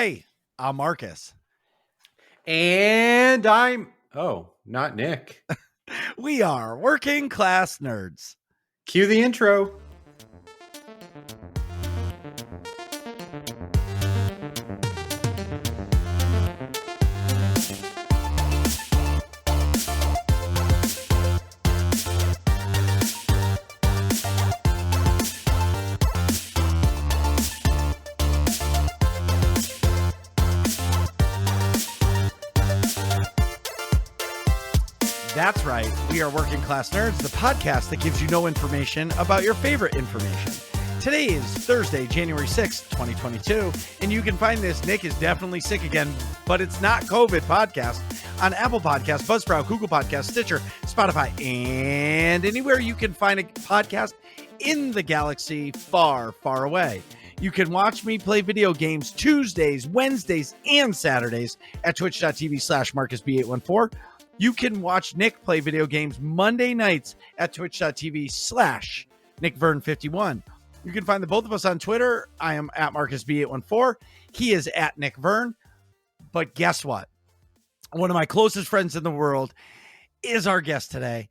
Hey, I'm Marcus. And not Nick. We are Working Class Nerds. Cue the intro. That's right. We are Working Class Nerds, the podcast that gives you no information about your favorite information. Today is Thursday, January 6th, 2022, and you can find this. Nick is definitely sick again, but it's not COVID podcast on Apple Podcasts, Buzzsprout, Google Podcasts, Stitcher, Spotify, and anywhere you can find a podcast in the galaxy far, far away. You can watch me play video games Tuesdays, Wednesdays, and Saturdays at twitch.tv/MarcusB814. You can watch Nick play video games Monday nights at twitch.tv/NickVern51. You can find the both of us on Twitter. I am at MarcusB814. He is at Nick Vern. But guess what? One of my closest friends in the world is our guest today.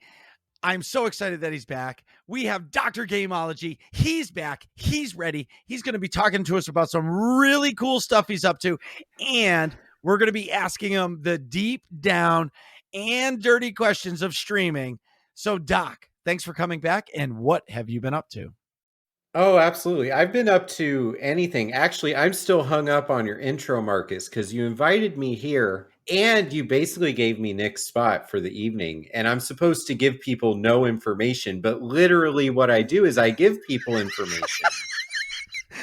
I'm so excited that he's back. We have Dr. Gameology. He's back. He's ready. He's going to be talking to us about some really cool stuff he's up to. And we're going to be asking him the deep down and dirty questions of streaming. So, Doc, thanks for coming back. And what have you been up to? Oh, absolutely. I've been up to anything. Actually, I'm still hung up on your intro, Marcus, because you invited me here and you basically gave me Nick's spot for the evening. And I'm supposed to give people no information, but literally what I do is I give people information.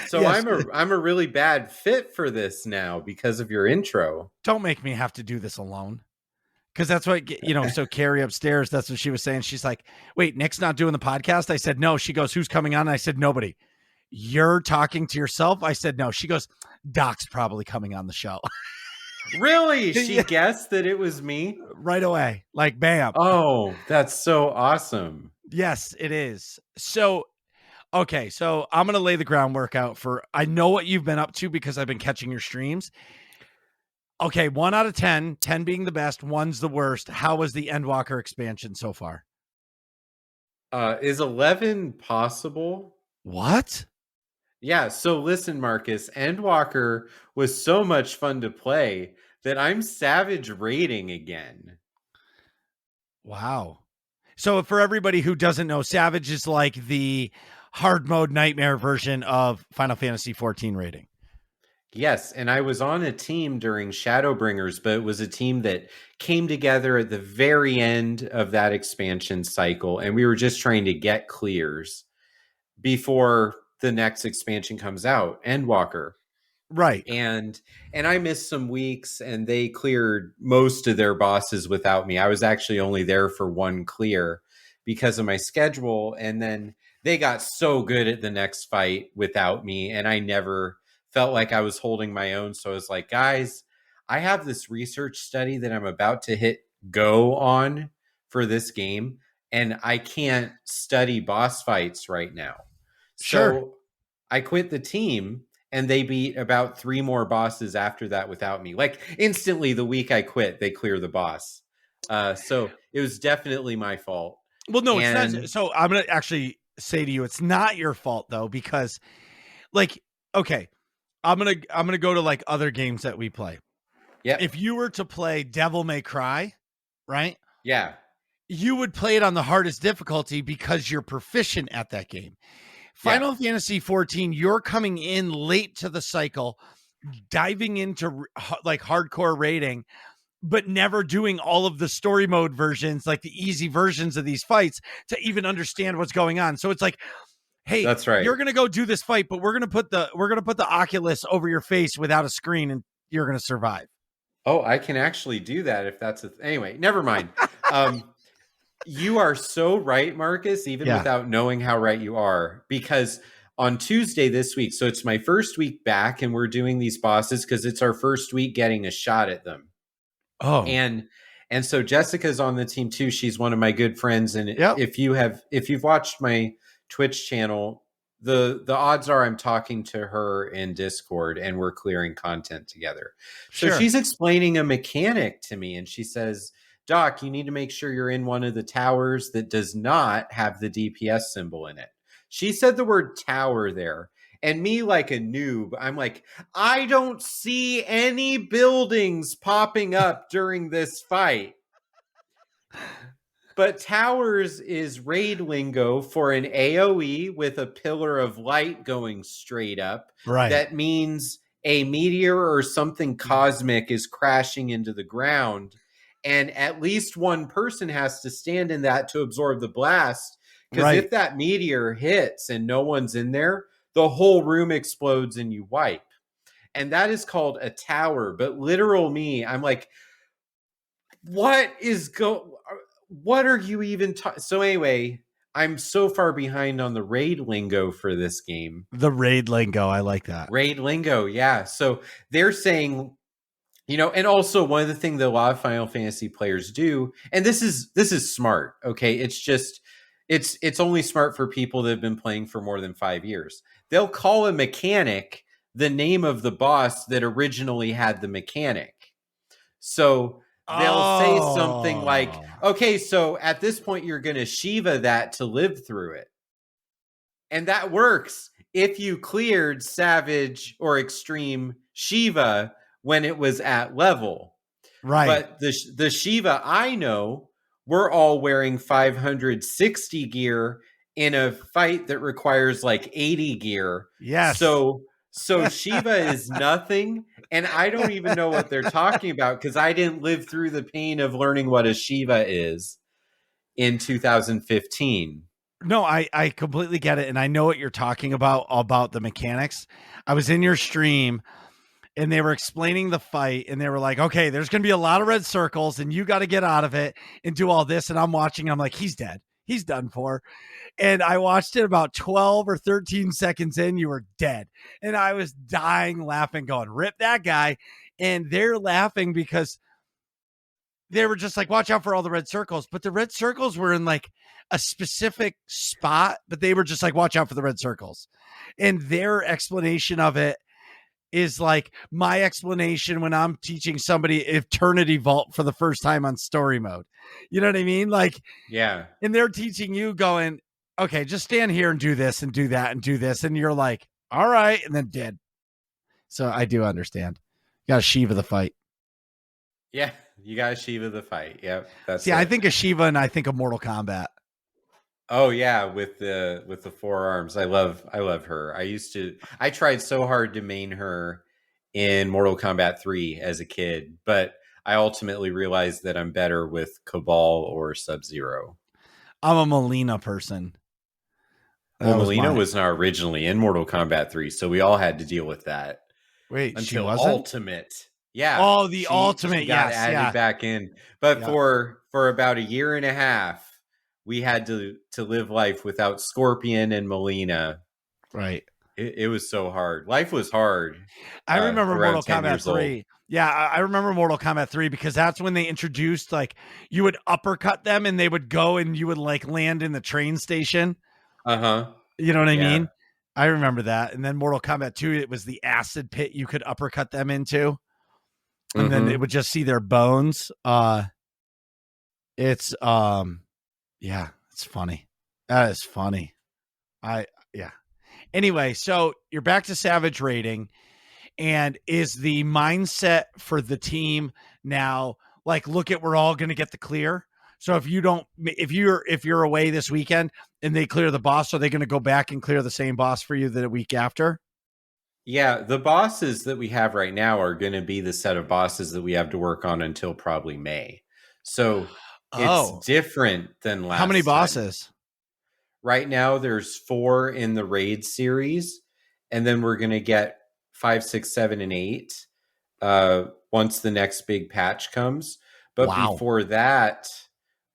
So yes. I'm a really bad fit for this now because of your intro. Don't make me have to do this alone. Because that's what, so Carrie upstairs, that's what she was saying. She's like, wait, Nick's not doing the podcast? I said, no. She goes, who's coming on? I said, nobody. You're talking to yourself? I said, no. She goes, Doc's probably coming on the show. Really? She guessed that it was me? Right away. Like, bam. Oh, that's so awesome. Yes, it is. So, okay. So I'm going to lay the groundwork out I know what you've been up to because I've been catching your streams. Okay, 1 out of 10, 10 being the best, 1's the worst. How was the Endwalker expansion so far? Is 11 possible? What? Yeah, so listen, Marcus, Endwalker was so much fun to play that I'm savage raiding again. Wow. So for everybody who doesn't know, Savage is like the hard mode nightmare version of Final Fantasy XIV raiding. Yes, and I was on a team during Shadowbringers, but it was a team that came together at the very end of that expansion cycle, and we were just trying to get clears before the next expansion comes out, Endwalker. Right. And I missed some weeks, and they cleared most of their bosses without me. I was actually only there for one clear because of my schedule, and then they got so good at the next fight without me, and I never felt like I was holding my own. So I was like, guys, I have this research study that I'm about to hit go on for this game, and I can't study boss fights right now. Sure. So I quit the team, and they beat about 3 more bosses after that without me. Like instantly the week I quit, they clear the boss. So it was definitely my fault. Well, no, it's not. So I'm going to actually say to you, it's not your fault though, because like, okay, I'm gonna go to like other games that we play. Yeah. If you were to play Devil May Cry, right? Yeah. You would play it on the hardest difficulty because you're proficient at that game. Final Fantasy XIV, you're coming in late to the cycle, diving into like hardcore raiding, but never doing all of the story mode versions, like the easy versions of these fights to even understand what's going on. So it's like, hey, that's right. You're gonna go do this fight, but we're gonna put the Oculus over your face without a screen, and you're gonna survive. Oh, I can actually do that if that's anyway. Never mind. You are so right, Marcus. Even without knowing how right you are, because on Tuesday this week, so it's my first week back, and we're doing these bosses because it's our first week getting a shot at them. Oh, and so Jessica's on the team too. She's one of my good friends, and if you've watched my Twitch channel, the odds are I'm talking to her in Discord and we're clearing content together. So Sure. she's explaining a mechanic to me, and she says, Doc, you need to make sure you're in one of the towers that does not have the DPS symbol in it. She said the word tower there. And me, like a noob, I'm like, I don't see any buildings popping up during this fight. But towers is raid lingo for an AoE with a pillar of light going straight up. Right. That means a meteor or something cosmic is crashing into the ground. And at least one person has to stand in that to absorb the blast. Because Right. if that meteor hits and no one's in there, the whole room explodes and you wipe. And that is called a tower. But literal me, I'm like, what are you even so anyway, I'm so far behind on the raid lingo for this game. The raid lingo, I like that. Raid lingo, yeah. So they're saying, and also one of the things that a lot of Final Fantasy players do, and this is smart, okay? It's just it's only smart for people that have been playing for more than 5 years. They'll call a mechanic the name of the boss that originally had the mechanic. So they'll say something like, okay, so at this point, you're going to Shiva that to live through it. And that works if you cleared Savage or Extreme Shiva when it was at level. Right. But the Shiva I know, we're all wearing 560 gear in a fight that requires like 80 gear. Yes. So Shiva is nothing, and I don't even know what they're talking about because I didn't live through the pain of learning what a Shiva is in 2015. No, I completely get it, and I know what you're talking about the mechanics. I was in your stream, and they were explaining the fight, and they were like, okay, there's going to be a lot of red circles, and you got to get out of it and do all this, and I'm watching, and I'm like, he's dead. He's done for. And I watched it about 12 or 13 seconds in, you were dead. And I was dying laughing, going, rip that guy. And they're laughing because they were just like, watch out for all the red circles. But the red circles were in like a specific spot, but they were just like, watch out for the red circles. And their explanation of it is like my explanation when I'm teaching somebody Eternity Vault for the first time on story mode. You know what I mean? Like, yeah. And they're teaching you going, okay, just stand here and do this and do that and do this. And you're like, all right. And then dead. So I do understand. You got to Shiva the fight. Yeah. You got to Shiva the fight. Yep. See, I think of Shiva and I think of Mortal Kombat. Oh yeah, with the forearms. I love her. I tried so hard to main her in Mortal Kombat 3 as a kid, but I ultimately realized that I'm better with Cabal or Sub-Zero. I'm a Melina person. Well, Melina was not originally in Mortal Kombat 3, so we all had to deal with that. Wait, until she wasn't? Ultimate. Yeah. Oh, the Ultimate, she got yes, added back in. But for about a year and a half, we had to live life without Scorpion and Melina. Right. It was so hard. Life was hard. I remember Mortal Kombat 3. Yeah, I remember Mortal Kombat 3 because that's when they introduced, like, you would uppercut them and they would go and you would, like, land in the train station. Uh-huh. You know what I mean? I remember that. And then Mortal Kombat 2, it was the acid pit you could uppercut them into. And then it would just see their bones. It's funny. That is funny. Anyway, so you're back to Savage rating, and is the mindset for the team now like, look at, we're all going to get the clear? So if you're away this weekend and they clear the boss, are they going to go back and clear the same boss for you the week after? Yeah, the bosses that we have right now are going to be the set of bosses that we have to work on until probably May. So it's different than last time. How many bosses? Right now, there's 4 in the raid series, and then we're going to get 5, 6, 7, and 8 once the next big patch comes. But before that,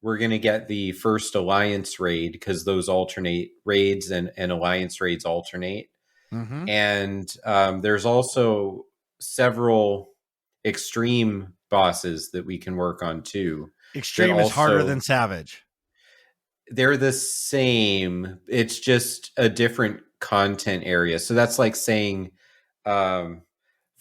we're going to get the first Alliance raid because those alternate raids and Alliance raids alternate. Mm-hmm. And there's also several extreme bosses that we can work on too. Extreme is harder than Savage. They're the same. It's just a different content areas. So that's like saying um,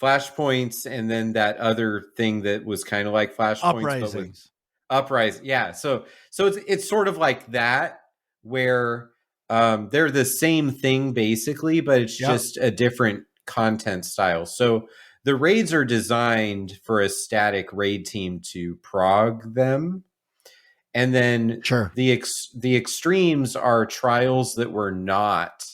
flashpoints, and then that other thing that was kind of like flashpoints, but with Uprisings. uprise. Yeah. So it's sort of like that, where they're the same thing basically, but it's Yep. just a different content style. So the raids are designed for a static raid team to prog them, and then Sure. the extremes are trials that were not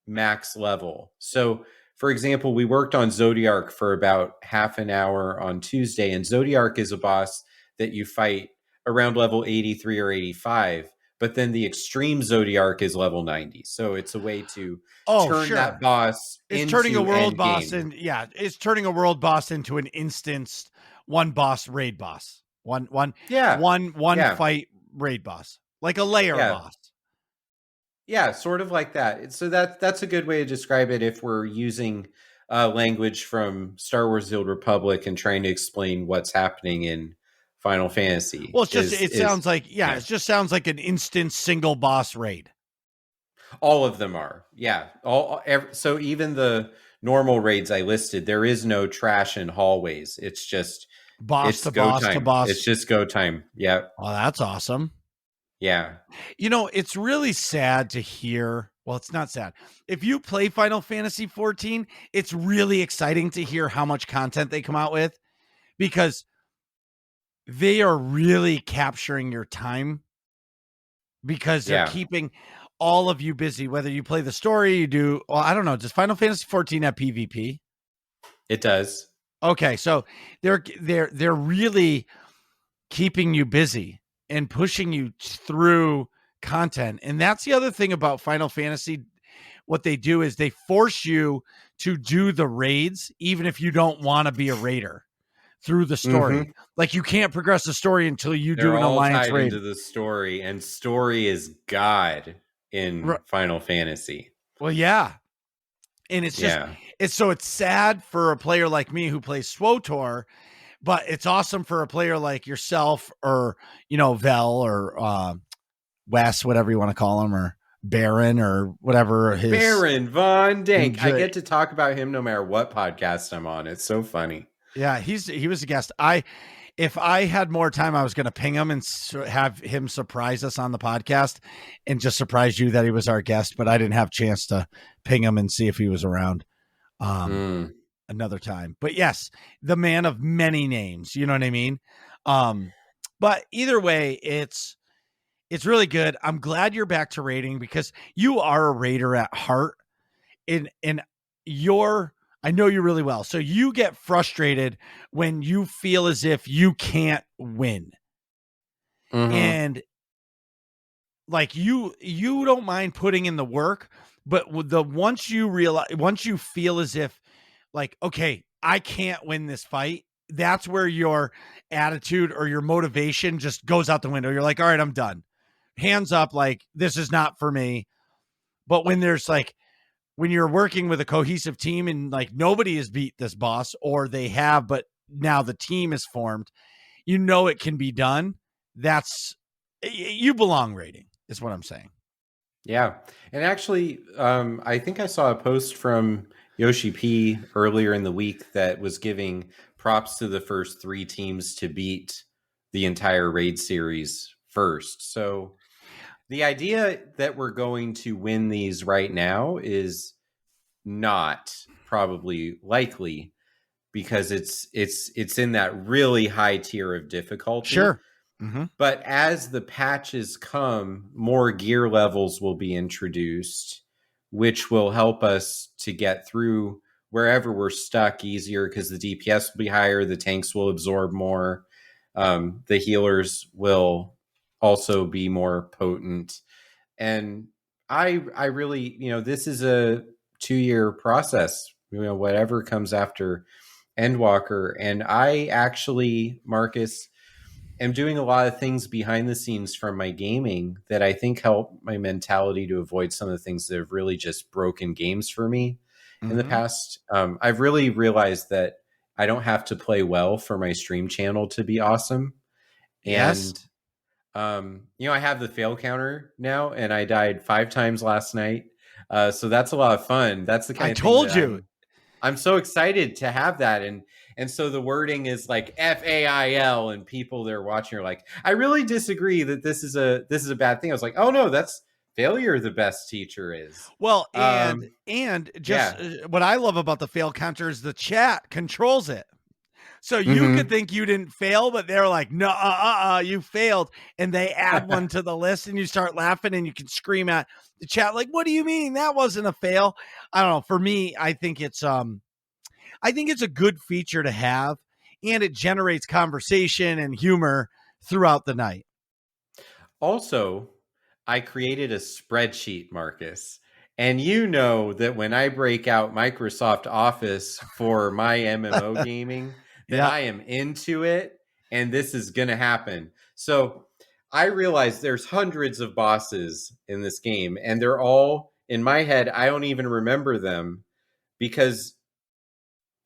max level. So, for example, we worked on Zodiark for about half an hour on Tuesday, and Zodiark is a boss that you fight around level 83 or 85, but then the extreme Zodiark is level 90. So it's a way to Oh, turn that sure. boss It's turning a into world end boss, game. and it's turning a world boss into an instanced one boss raid boss. Yeah. One Yeah. fight raid boss. Like a layer Yeah. boss. Yeah, sort of like that. So that's a good way to describe it if we're using language from Star Wars: The Old Republic and trying to explain what's happening in Final Fantasy. Well, it Is sounds like, Yeah, it just sounds like an instant single boss raid. all of them are. Yeah, so even the normal raids I listed, there is no trash in hallways. Boss It's to go boss to time. It's boss. just go time. Yeah, Oh, that's awesome. yeah, It's really sad to hear. Well, it's not sad. If you play Final Fantasy 14, it's really exciting to hear how much content they come out with, because they are really capturing your time, because they're yeah. keeping all of you busy, whether you play the story, you do, well, I don't know, does Final Fantasy 14 have PvP? It does. Okay, so they're really keeping you busy and pushing you through content. And that's the other thing about Final Fantasy. What they do is they force you to do the raids, even if you don't want to be a raider through the story. Mm-hmm. Like, you can't progress the story until you do They're an all alliance tied raid. into the story, and story is God in Final Fantasy. Well, yeah. And Yeah. it's sad for a player like me who plays SWTOR, but it's awesome for a player like yourself, or, Vel, or Wes, whatever you want to call him, or Baron, or whatever his. Baron Von Dank. I get to talk about him no matter what podcast I'm on. It's so funny. Yeah, he was a guest. If I had more time, I was going to ping him and have him surprise us on the podcast, and just surprise you that he was our guest. But I didn't have a chance to ping him and see if he was around another time. But yes, the man of many names. You know what I mean? But either way, it's really good. I'm glad you're back to raiding, because you are a raider at heart. And I know you really well. So you get frustrated when you feel as if you can't win. Mm-hmm. And like, you don't mind putting in the work, but once you feel as if, like, okay, I can't win this fight, that's where your attitude or your motivation just goes out the window. You're like, all right, I'm done. Hands up, like, this is not for me. But when you're working with a cohesive team, and like, nobody has beat this boss, or they have, but now the team is formed, it can be done. You belong rating, is what I'm saying. Yeah. And actually, I think I saw a post from Yoshi P earlier in the week that was giving props to the first 3 teams to beat the entire raid series first. So the idea that we're going to win these right now is not probably likely, because it's in that really high tier of difficulty. Sure. Mm-hmm. But as the patches come, more gear levels will be introduced, which will help us to get through wherever we're stuck easier, because the DPS will be higher, the tanks will absorb more, the healers will also be more potent. And I really, this is a 2-year process, whatever comes after Endwalker. And I actually, Marcus, am doing a lot of things behind the scenes from my gaming that I think help my mentality to avoid some of the things that have really just broken games for me in the Mm-hmm. past. I've really realized that I don't have to play well for my stream channel to be awesome. Yes. And I have the fail counter now, and I died 5 times last night. So that's a lot of fun. That's the I kind of thing told that you. I'm so excited to have that. And so the wording is like FAIL, and people that are watching are like, I really disagree that this is a bad thing. I was like, oh no, that's failure. The best teacher is. Well, Um, and just yeah. what I love about the fail counter is the chat controls it. So you could Mm-hmm. think you didn't fail, but they're like, no, you failed. And they add one to the list and you start laughing and you can scream at the chat, like, what do you mean? That wasn't a fail. I don't know. For me, I think it's a good feature to have, and it generates conversation and humor throughout the night. Also, I created a spreadsheet, Marcus. And you know that when I break out Microsoft Office for my MMO gaming, that Yeah, I am into it and this is going to happen. So I realize there's hundreds of bosses in this game, and they're all in my head. I don't even remember them because,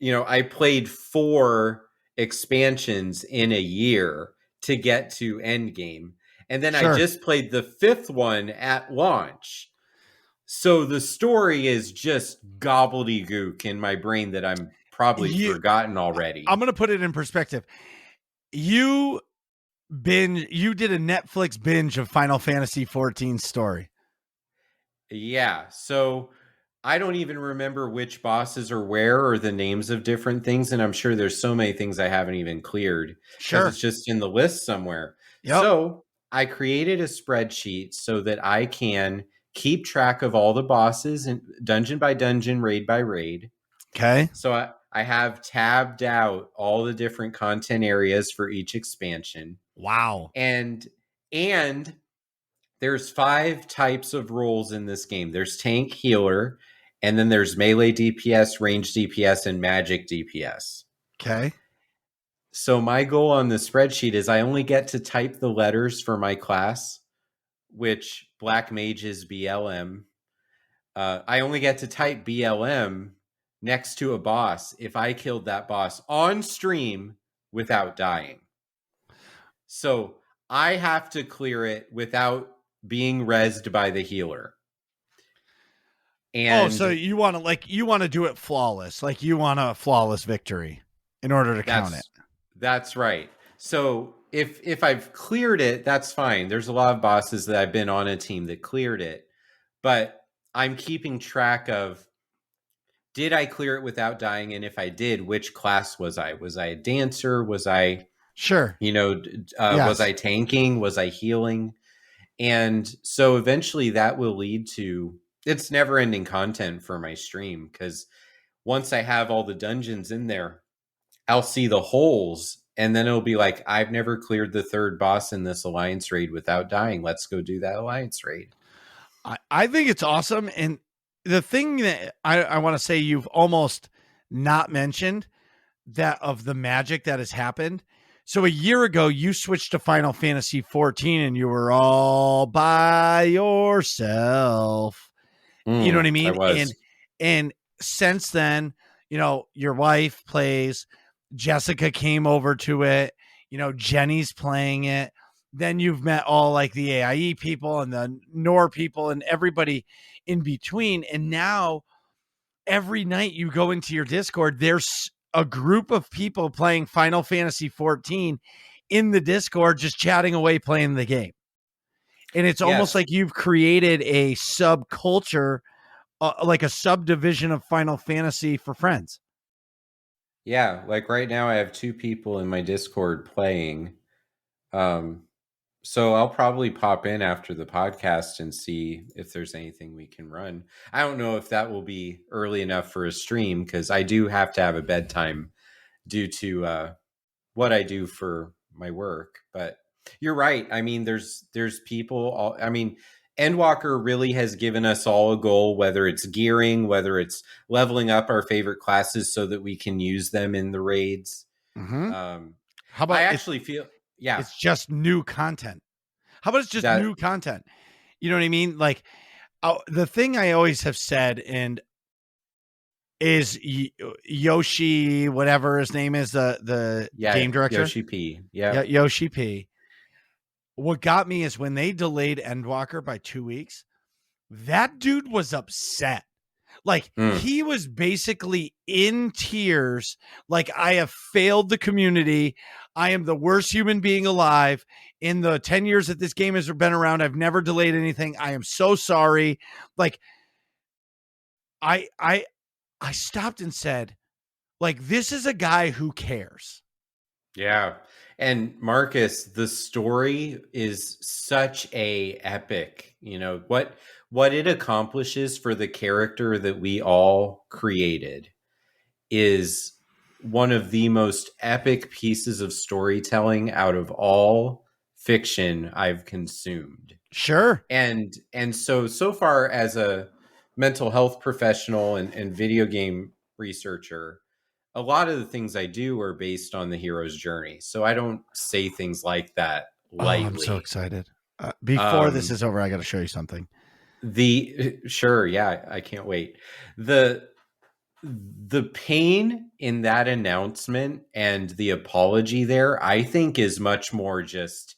I played 4 expansions in a year to get to Endgame. And then I sure. just played the 5th one at launch. So the story is just gobbledygook in my brain that I'm probably You, forgotten I'm already. going to put it in perspective. You you did a Netflix binge of Final Fantasy 14 story. Yeah. So I don't even remember which bosses are where or the names of different things. And I'm sure there's so many things I haven't even cleared because Sure. it's just in the list somewhere. Yep. So I created a spreadsheet so that I can keep track of all the bosses and dungeon by dungeon, raid by raid. Okay. So I have tabbed out all the different content areas for each expansion. Wow. And there's 5 types of roles in this game. There's tank, healer, and then there's melee DPS, range DPS, and magic DPS. Okay. So my goal on the spreadsheet is I only get to type the letters for my class, which black mage is BLM. I only get to type BLM next to a boss if I killed that boss on stream without dying. So I have to clear it without being rezzed by the healer. Oh, so And you want to do it flawless. Like you want a flawless victory in order to count it. that's right. So if I've cleared it, that's fine. There's a lot of bosses that I've been on a team that cleared it, but I'm keeping track of, did I clear it without dying? And if I did, which class was I? Was I a dancer? Was I, Sure. was Yes. I tanking? Was I healing? And so eventually that will lead to, it's never ending content for my stream, because once I have all the dungeons in there, I'll see the holes, and then it'll be like, I've never cleared the 3rd boss in this alliance raid without dying. Let's go do that alliance raid. I think it's awesome. And the thing that I want to say you've almost not mentioned that of the magic that has happened. So a year ago, you switched to Final Fantasy 14 and you were all by yourself. You know what I I mean? was. And since then, your wife plays, Jessica came over to it, Jenny's playing it. Then you've met all like the AIE people and the NOR people and everybody in between. And now every night you go into your Discord, there's a group of people playing Final Fantasy 14 in the Discord, just chatting away, playing the game. And it's almost Yes. like you've created a subculture, like a subdivision of Final Fantasy for friends. Yeah. Like right now, I have 2 people in my Discord playing. So I'll probably pop in after the podcast and see if there's anything we can run. I don't know if that will be early enough for a stream, because I do have to have a bedtime due to what I do for my work. But you're right. I mean, there's people. I mean, Endwalker really has given us all a goal, whether it's gearing, whether it's leveling up our favorite classes so that we can use them in the raids. Mm-hmm. Um, How I about actually feel, yeah, it's just new content? How about it's just that new content? You know what I mean? Like the thing I always have said, and is Yoshi, whatever his name is, the yeah, game director. Yoshi P. Yeah, Yeah. Yoshi P. What got me is when they delayed Endwalker by 2 weeks, that dude was upset. Like, Mm. he was basically in tears. Like, I have failed the community. I am the worst human being alive. In the 10 years that this game has been around, I've never delayed anything. I am so sorry. Like, I I I stopped and said, like, this is a guy who cares. Yeah. And Marcus, the story is such a epic, what it accomplishes for the character that we all created is one of the most epic pieces of storytelling out of all fiction I've consumed. Sure. And so far as a mental health professional and video game researcher, a lot of the things I do are based on the hero's journey. So I don't say things like that Oh, I'm so lightly. excited. Before this Um, is over, I got to show you something. sure, yeah, I can't wait. The pain in that announcement and the apology there, I think, is much more just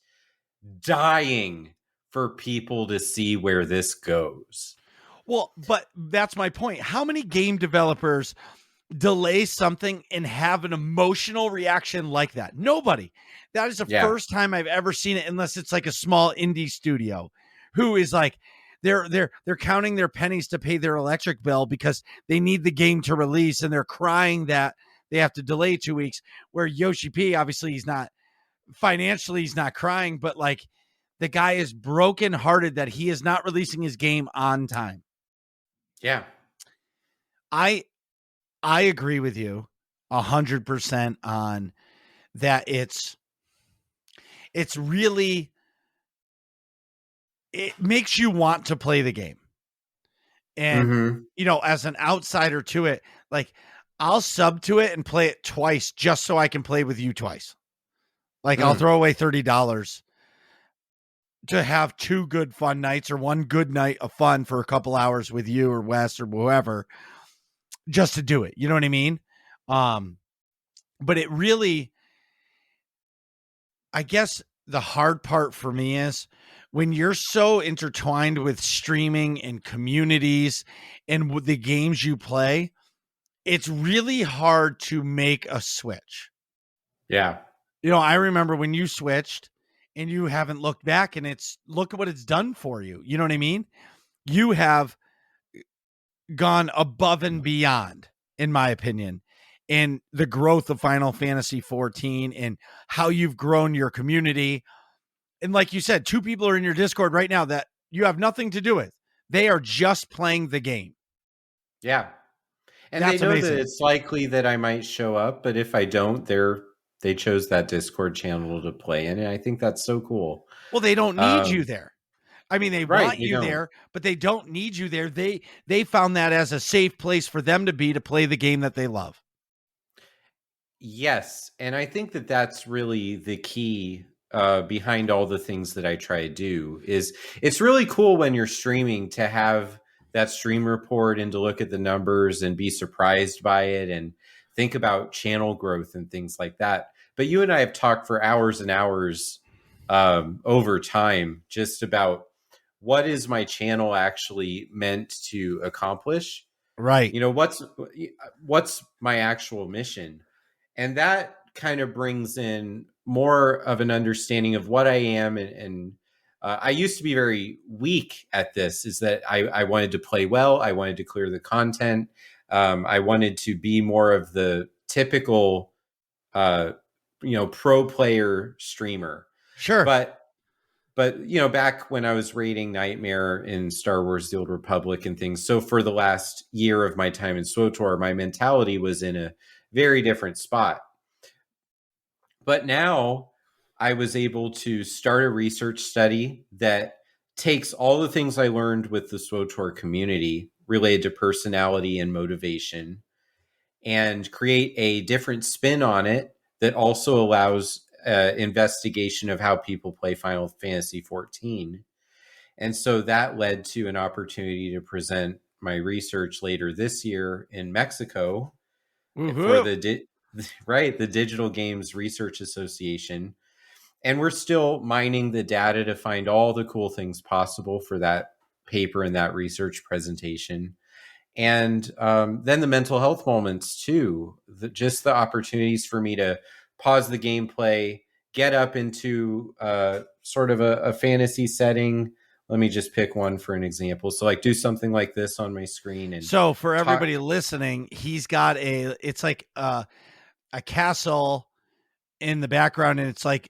dying for people to see where this goes. Well, but that's my point. How many game developers delay something and have an emotional reaction like that? Nobody. That is the Yeah. first time I've ever seen it, unless it's like a small indie studio who is like, they're counting their pennies to pay their electric bill because they need the game to release, and they're crying that they have to delay 2 weeks. Where Yoshi P, obviously, he's not financially, he's not crying, but like, the guy is brokenhearted that he is not releasing his game on time. Yeah. I I agree with you 100% on that. It's really, it makes you want to play the game. And, Mm-hmm. as an outsider to it, like, I'll sub to it and play it twice just so I can play with you twice. Like, I'll Mm. throw away $30 to have two good fun nights, or one good night of fun for a couple hours with you or Wes or whoever, just to do it. You know what I mean? Um, but it really, I guess the hard part for me is when you're so intertwined with streaming and communities and with the games you play, it's really hard to make a switch. Yeah. I remember when you switched and you haven't looked back, and look at what it's done for you. You know what I mean? You have gone above and beyond, in my opinion, in the growth of Final Fantasy 14 and how you've grown your community. And like you said, two people are in your Discord right now that you have nothing to do with. They are just playing the game. Yeah. And they That's know that amazing. it's likely that I might show up, but if I don't, they chose that Discord channel to play in, and I think that's so cool. Well, they don't need you Um, there. I mean, they right, want they you don't. there, but they don't need you there. They found that as a safe place for them to be, to play the game that they love. Yes, and I think that that's really the key behind all the things that I try to do. Is it's really cool when you're streaming to have that stream report and to look at the numbers and be surprised by it and think about channel growth and things like that. But you and I have talked for hours and hours over time just about what is my channel actually meant to accomplish. Right. What's my actual mission, and that kind of brings in more of an understanding of what I am. And I used to be very weak at this, is that I wanted to play well. I wanted to clear the content. I wanted to be more of the typical, pro player streamer. Sure. But back when I was raiding Nightmare in Star Wars The Old Republic and things, so for the last year of my time in SWTOR, my mentality was in a very different spot. But now I was able to start a research study that takes all the things I learned with the SWTOR community related to personality and motivation, and create a different spin on it that also allows investigation of how people play Final Fantasy 14. And so that led to an opportunity to present my research later this year in Mexico for Woohoo. the Digital Games Research Association. And we're still mining the data to find all the cool things possible for that paper and that research presentation. And then the mental health moments too, just the opportunities for me to pause the gameplay, get up into sort of a fantasy setting. Let me just pick one for an example. So like do something like this on my screen and So for talk. everybody listening, he's got it's like a castle in the background, and it's like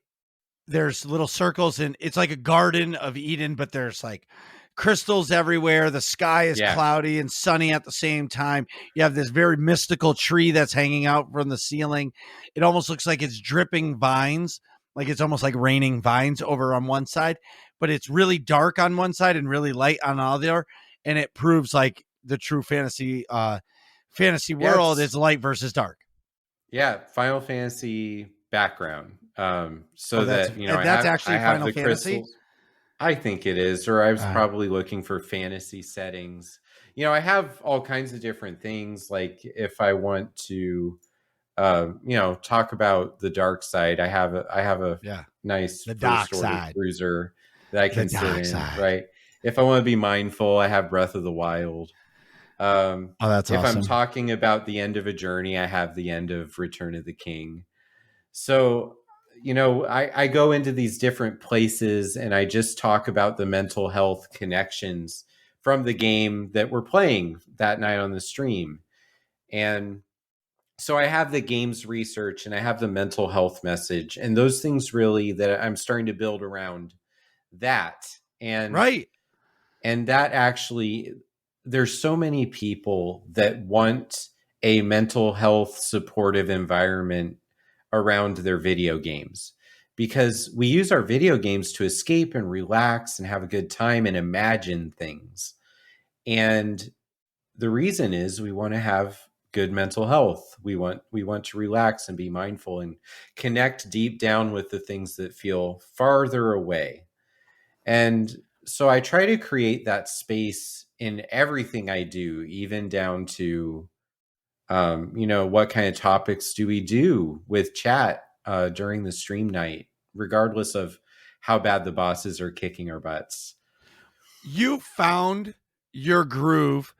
there's little circles, and it's like a Garden of Eden, but there's like crystals everywhere. The sky is Yeah. cloudy and sunny at the same time. You have this very mystical tree that's hanging out from the ceiling. It almost looks like it's dripping vines, like it's almost like raining vines over on one side, but it's really dark on one side and really light on the other. And it proves like the true fantasy world is light versus dark. Yeah, Final Fantasy background. So That's that, you know, that's actually I have Final the Fantasy. crystals. I think it is, or I was All right. probably looking for fantasy settings. You know, I have all kinds of different things. Like if I want to, you know, talk about the dark side, I have a Yeah, nice the first dark order side. cruiser that I The can sit dark in. side. Right. If I want to be mindful, I have Breath of the Wild. Oh, that's If I'm awesome. talking about the end of a journey, I have the end of Return of the King. So, you know, I go into these different places and I just talk about the mental health connections from the game that we're playing that night on the stream. And so I have the games research and I have the mental health message and those things really that I'm starting to build around that. Right. And that actually, there's so many people that want a mental health supportive environment around their video games because we use our video games to escape and relax and have a good time and imagine things. And the reason is we want to have good mental health. We want to relax and be mindful and connect deep down with the things that feel farther away. And so I try to create that space in everything I do, even down to, you know, what kind of topics do we do with chat during the stream night, regardless of how bad the bosses are kicking our butts. You found your groove,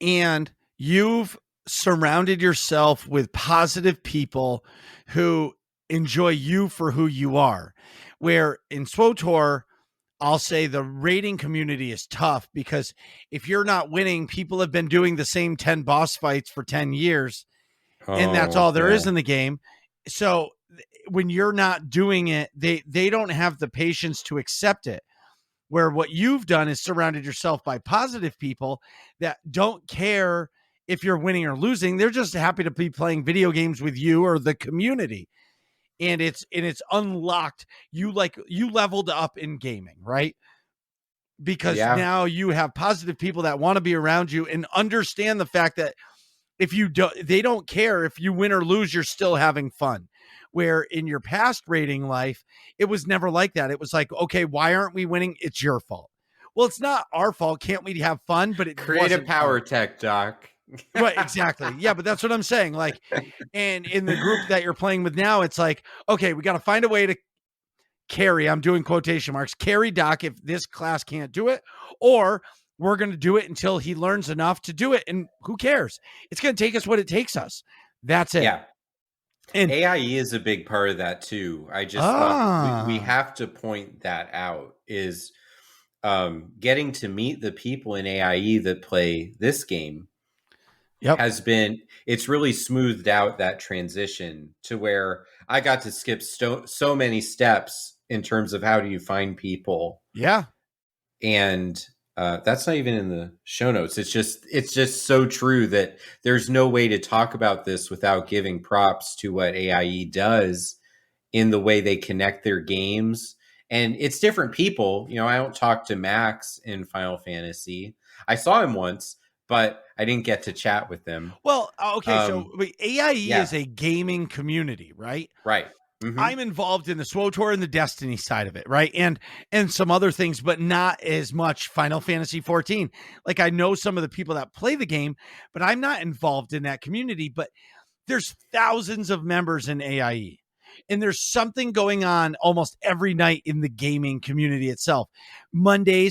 and you've surrounded yourself with positive people who enjoy you for who you are. Where in SWTOR, I'll say the rating community is tough because if you're not winning, people have been doing the same 10 boss fights for 10 years, and that's Oh, all there is yeah. in the game. So when you're not doing it, they don't have the patience to accept it. Where what you've done is surrounded yourself by positive people that don't care if you're winning or losing. They're just happy to be playing video games with you or the community. And it's unlocked. You leveled up in gaming, right? Because Yeah. now you have positive people that want to be around you and understand the fact that if you don't, they don't care if you win or lose, you're still having fun. Where in your past rating life, it was never like that. It was like, okay, why aren't we winning? It's your fault. Well, it's not our fault. Can't we have fun? But it Create a wasn't power fun. tech, Doc. Right, exactly. Yeah, but that's what I'm saying. Like, and in the group that you're playing with now, it's like, okay, we got to find a way to carry, I'm doing quotation marks, carry Doc if this class can't do it, or we're going to do it until he learns enough to do it. And who cares? It's going to take us what it takes us. That's it. Yeah. And AIE is a big part of that too. I just thought we ah, have to point that out is getting to meet the people in AIE that play this game yep, has been, it's really smoothed out that transition to where I got to skip so many steps in terms of how do you find people. yeah, And that's not even in the show notes. It's just so true that there's no way to talk about this without giving props to what AIE does in the way they connect their games. And it's different people. You know, I don't talk to Max in Final Fantasy. I saw him once, but I didn't get to chat with them. well, okay, so AIE Yeah, is a gaming community, right? right. Hmm. I'm involved in the SWTOR and the Destiny side of it, right? And some other things, but not as much Final Fantasy 14. Like I know some of the people that play the game, but I'm not involved in that community. But there's thousands of members in AIE. And there's something going on almost every night in the gaming community itself. Monday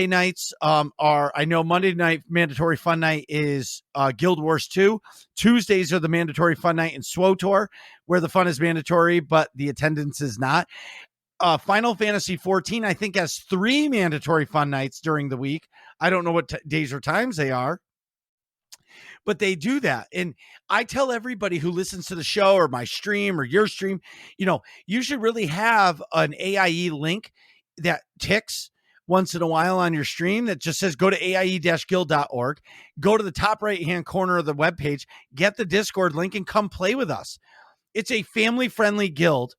nights I know Monday night mandatory fun night is Guild Wars 2. Tuesdays are the mandatory fun night in SWTOR, where the fun is mandatory, but the attendance is not. Final Fantasy 14, I think, has 3 mandatory fun nights during the week. I don't know what days or times they are, but they do that. And I tell everybody who listens to the show or my stream or your stream, you should really have an AIE link that ticks once in a while on your stream that just says go to aie-guild.org, go to the top right-hand corner of the webpage, get the Discord link, and come play with us. It's a family-friendly guild.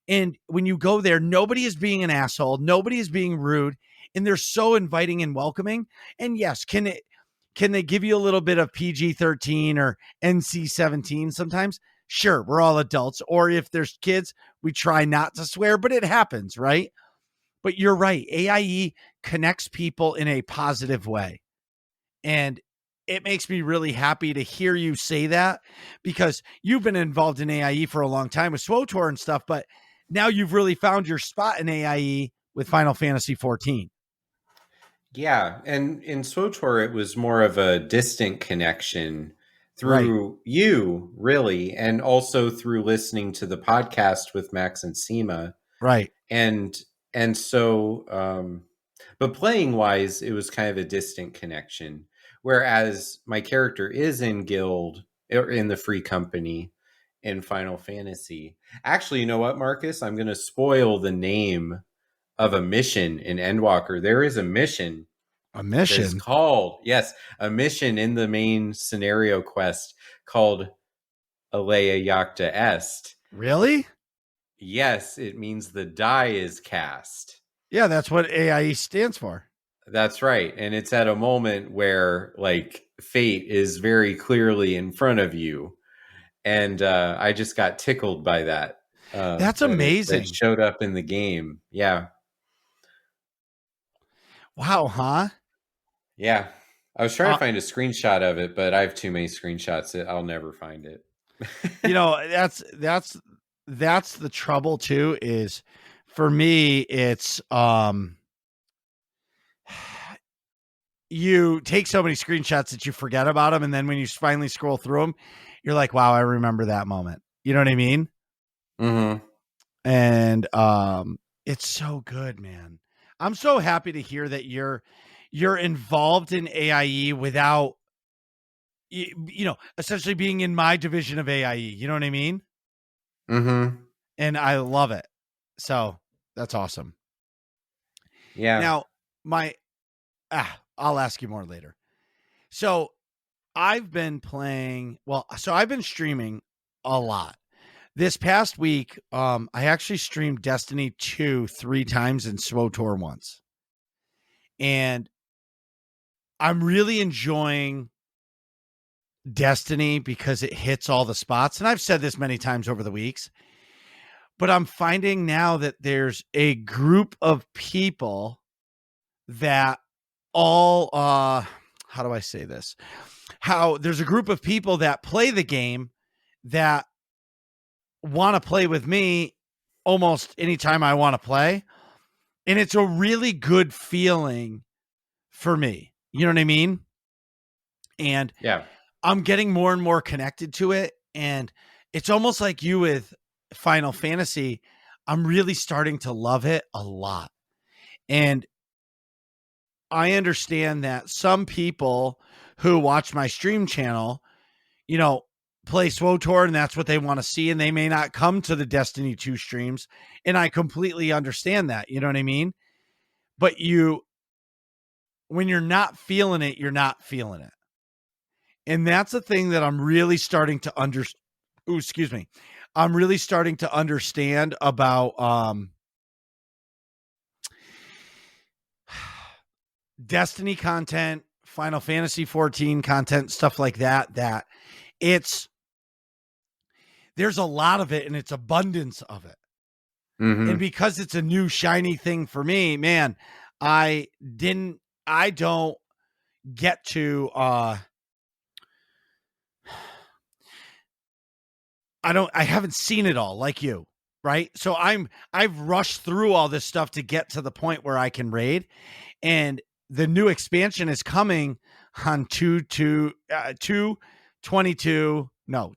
And when you go there, nobody is being an asshole. Nobody is being rude. And they're so inviting and welcoming. And yes, can they give you a little bit of PG-13 or NC-17 sometimes? Sure, we're all adults. Or if there's kids, we try not to swear, but it happens, right? But you're right. AIE connects people in a positive way. And it makes me really happy to hear you say that, because you've been involved in AIE for a long time with SWTOR and stuff, but now you've really found your spot in AIE with Final Fantasy 14. Yeah, and in SWTOR, it was more of a distant connection through you, really, and also through listening to the podcast with Max and Seema. Right. And so, but playing wise, it was kind of a distant connection. Whereas my character is in Guild or in the free company in Final Fantasy. Actually, you know what, Marcus? I'm going to spoil the name of a mission in Endwalker. There is a mission. A mission? That is called, yes, a mission in the main scenario quest called Alea Yacta Est. Really? Yes, it means the die is cast. Yeah, that's what AIE stands for. That's right. And it's at a moment where, like, fate is very clearly in front of you. And I just got tickled by that. That's amazing. That showed up in the game. Yeah. Wow, huh? Yeah. I was trying to find a screenshot of it, but I have too many screenshots that I'll never find it. That's the trouble too, is for me, it's you take so many screenshots that you forget about them. And then when you finally scroll through them, you're like, wow, I remember that moment. You know what I mean? Mm-hmm. And it's so good, man. I'm so happy to hear that you're involved in AIE without, essentially being in my division of AIE. You know what I mean? Mm-hmm. And I love it. So that's awesome. Yeah. Now, I'll ask you more later. So I've been streaming a lot. This past week, I actually streamed Destiny 2 3 times and SWTOR once. And I'm really enjoying Destiny because it hits all the spots. And I've said this many times over the weeks, but I'm finding now that there's a group of people that all, how do I say this? How there's a group of people that play the game that want to play with me almost anytime I want to play. And it's a really good feeling for me. You know what I mean? And yeah, I'm getting more and more connected to it. And it's almost like you with Final Fantasy. I'm really starting to love it a lot. And I understand that some people who watch my stream channel, play SWTOR and that's what they want to see. And they may not come to the Destiny 2 streams. And I completely understand that. You know what I mean? But when you're not feeling it, you're not feeling it. And that's the thing that I'm really starting to I'm really starting to understand about Destiny content, Final Fantasy 14 content, stuff like that, there's a lot of it and it's abundance of it. Mm-hmm. And because it's a new shiny thing for me, man, I don't get to I haven't seen it all like you, right? So I've rushed through all this stuff to get to the point where I can raid, and the new expansion is coming on 222 no.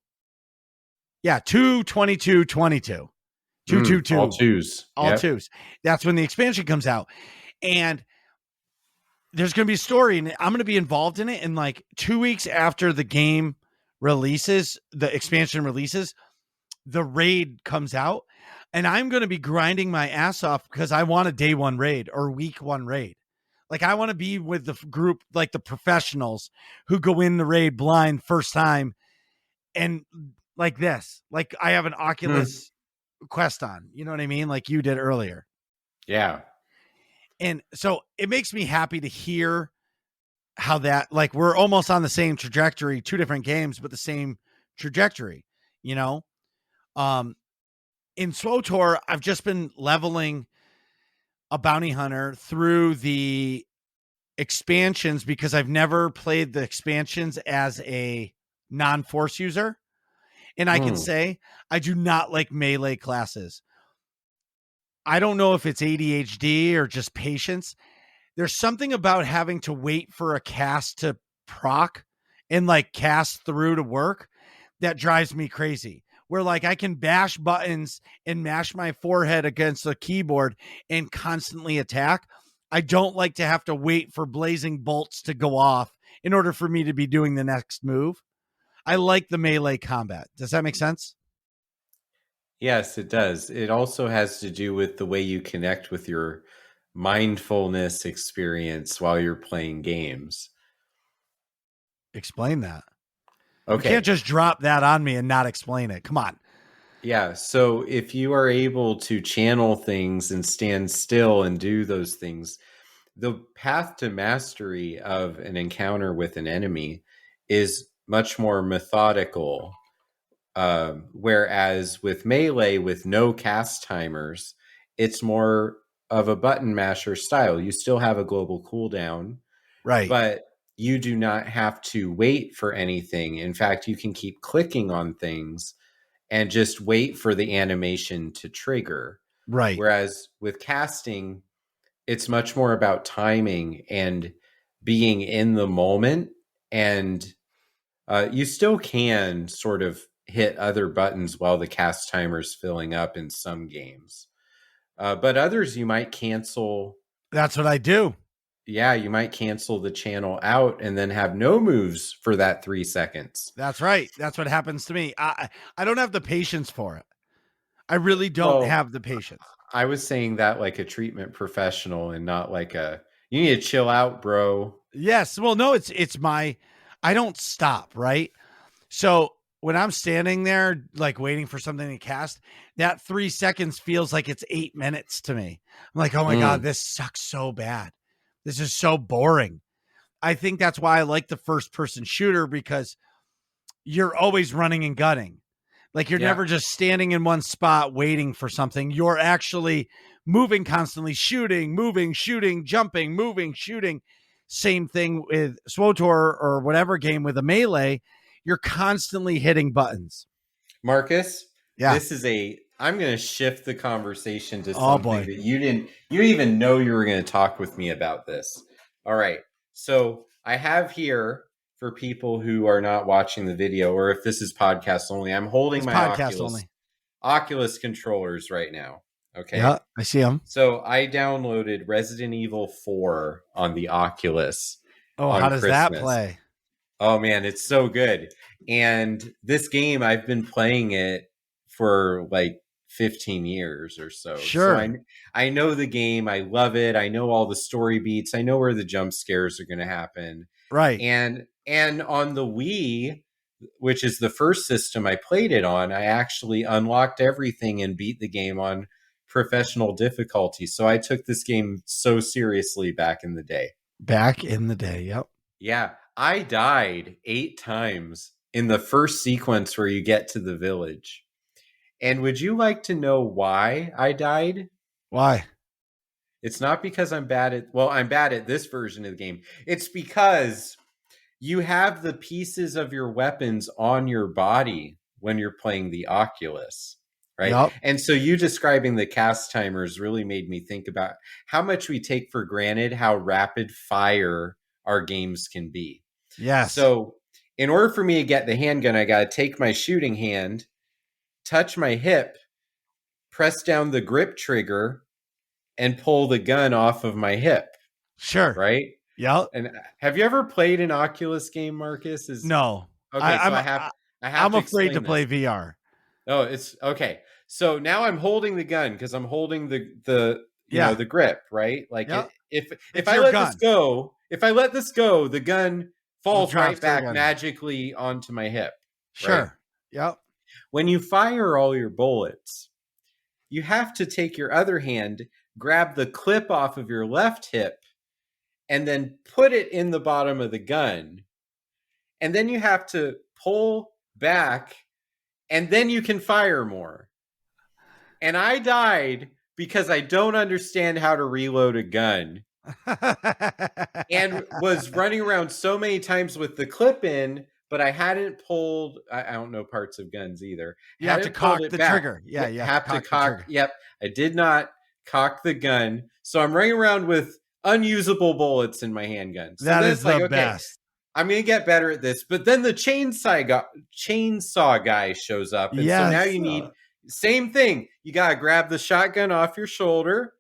Yeah, 22222. All 222 twos. all Yep. twos. That's when the expansion comes out. And there's going to be a story, and I'm going to be involved in it. And like 2 weeks after the game releases, the expansion releases, the raid comes out, and I'm going to be grinding my ass off because I want a day one raid or week one raid. Like I want to be with the group, like the professionals who go in the raid blind first time, and like this, like I have an Oculus Quest on, you know what I mean? Like you did earlier. Yeah. And so it makes me happy to hear how that, like, we're almost on the same trajectory, two different games, but the same trajectory, you know? Um, in SWTOR, I've just been leveling a bounty hunter through the expansions because I've never played the expansions as a non-force user. And I can Mm. say I do not like melee classes. I don't know if it's ADHD or just patience. There's something about having to wait for a cast to proc and like cast through to work that drives me crazy. Where like I can bash buttons and mash my forehead against the keyboard and constantly attack. I don't like to have to wait for blazing bolts to go off in order for me to be doing the next move. I like the melee combat. Does that make sense? Yes, it does. It also has to do with the way you connect with your mindfulness experience while you're playing games. Explain that. You can't Okay. just drop that on me and not explain it. Come on. Yeah. So if you are able to channel things and stand still and do those things, the path to mastery of an encounter with an enemy is much more methodical. Whereas with melee, with no cast timers, it's more of a button masher style. You still have a global cooldown, Right. but you do not have to wait for anything. In fact, you can keep clicking on things and just wait for the animation to trigger. Right. Whereas with casting, it's much more about timing and being in the moment. And you still can sort of hit other buttons while the cast timer is filling up in some games. But others, you might cancel. That's what I do. Yeah, you might cancel the channel out and then have no moves for that 3 seconds. That's right. That's what happens to me. I don't have the patience for it. I really don't Well, have the patience. I was saying that like a treatment professional and not like a, you need to chill out, bro. Yes. Well, no, it's my I don't stop, right? So when I'm standing there like waiting for something to cast, that 3 seconds feels like it's 8 minutes to me. I'm like, oh my God, Mm, this sucks so bad. This is so boring. I think that's why I like the first person shooter because you're always running and gunning. Like you're yeah. never just standing in one spot waiting for something. You're actually moving constantly, shooting, moving, shooting, jumping, moving, shooting. Same thing with SWTOR or whatever game with a melee. You're constantly hitting buttons. Marcus, Yeah. this is a, I'm going to shift the conversation to Oh something boy. that you didn't even know you were going to talk with me about this. All right. So I have here for people who are not watching the video, or if this is podcast only, I'm holding It's my podcast only. Oculus controllers right now. Yeah, Okay. I see them. So I downloaded Resident Evil 4 on the Oculus Oh, how on does that Christmas. play? Oh man, it's so good. And this game, I've been playing it for like 15 years or so. So Sure. I know the game, I love it. I know all the story beats. I know where the jump scares are going to happen. Right. And on the Wii, which is the first system I played it on, I actually unlocked everything and beat the game on professional difficulty. So I took this game so seriously back in the day. Back in the day. Yep. Yeah, I died 8 times in the first sequence where you get to the village. And would you like to know why I died? Why? It's not because I'm bad at this version of the game. It's because you have the pieces of your weapons on your body when you're playing the Oculus, right? Yep. And so you describing the cast timers really made me think about how much we take for granted how rapid fire our games can be. Yes. So in order for me to get the handgun, I got to take my shooting hand, touch my hip, press down the grip trigger, and pull the gun off of my hip, Sure. right? Yep. And have you ever played an Oculus game, Marcus? No. Okay, so I have I'm to afraid to explain play this. VR. Oh, it's okay. So now I'm holding the gun because I'm holding the Yeah. the grip, right? Like Yep. if It's I your let gun. this go, the gun falls drops right to the back gun. magically onto my hip. Sure. Right? Yep. When you fire all your bullets, you have to take your other hand, grab the clip off of your left hip, and then put it in the bottom of the gun. And then you have to pull back, and then you can fire more. And I died because I don't understand how to reload a gun and was running around so many times with the clip in, but I hadn't pulled, I don't know parts of guns either. You have to Hadn't pulled cock it the back. trigger. Yeah, you have to the trigger. Yep. I did not cock the gun. So I'm running around with unusable bullets in my handgun. So That then is it's like, the okay, best. I'm going to get better at this. But then the chainsaw guy shows up. And so now Yes. you need, same thing. You got to grab the shotgun off your shoulder.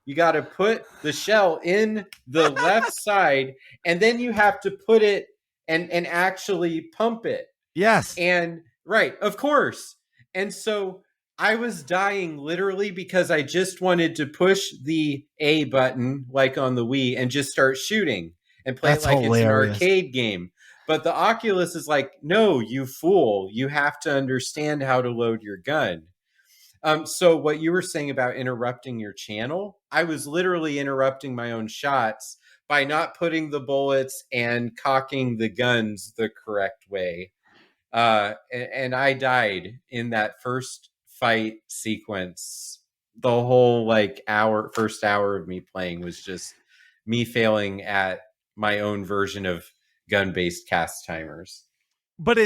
You got to put the shell in the left side, and then you have to put it and actually pump it. Yes. And right, of course. And so I was dying literally because I just wanted to push the A button like on the Wii and just start shooting and play That's it like hilarious. it's an arcade game. But the Oculus is like, no, you fool. You have to understand how to load your gun. So what you were saying about interrupting your channel, I was literally interrupting my own shots by not putting the bullets and cocking the guns the correct way. And I died in that first fight sequence. The whole first hour of me playing was just me failing at my own version of gun-based cast timers. But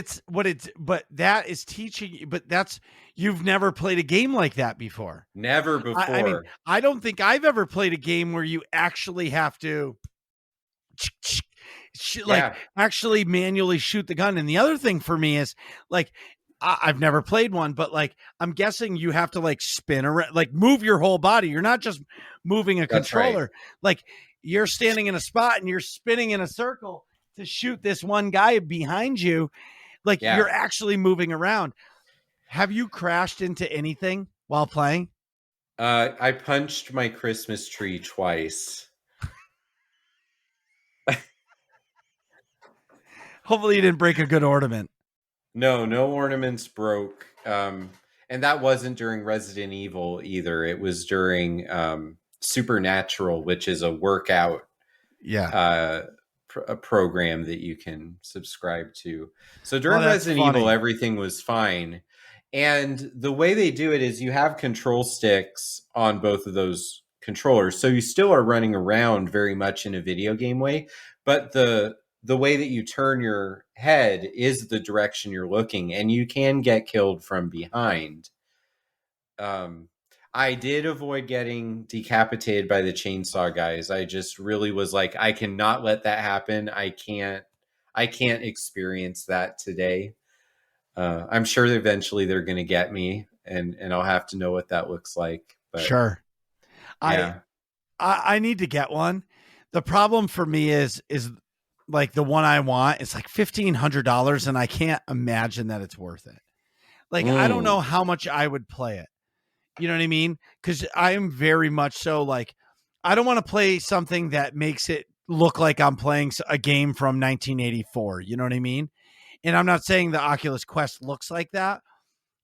that is teaching you, but you've never played a game like that before. Never before. I mean, I don't think I've ever played a game where you actually have to actually manually shoot the gun. And the other thing for me is I've never played one, but I'm guessing you have to spin around, move your whole body. You're not just moving a controller. Right. You're standing in a spot and you're spinning in a circle to shoot this one guy behind you. You're actually moving around. Have you crashed into anything while playing? I punched my Christmas tree twice. Hopefully you didn't break a good ornament. No ornaments broke. And that wasn't during Resident Evil either. It was during Supernatural, which is a workout a program that you can subscribe to. So during Resident Evil, everything was fine. And the way they do it is you have control sticks on both of those controllers. So you still are running around very much in a video game way, but the way that you turn your head is the direction you're looking, and you can get killed from behind. I did avoid getting decapitated by the chainsaw guys. I just really was like, I cannot let that happen. I can't experience that today. I'm sure eventually they're going to get me, and I'll have to know what that looks like. But, sure. Yeah. I need to get one. The problem for me is the one I want. It's $1,500, and I can't imagine that it's worth it. I don't know how much I would play it. You know what I mean? Because I'm very much so I don't want to play something that makes it look like I'm playing a game from 1984. You know what I mean? And I'm not saying the Oculus Quest looks like that,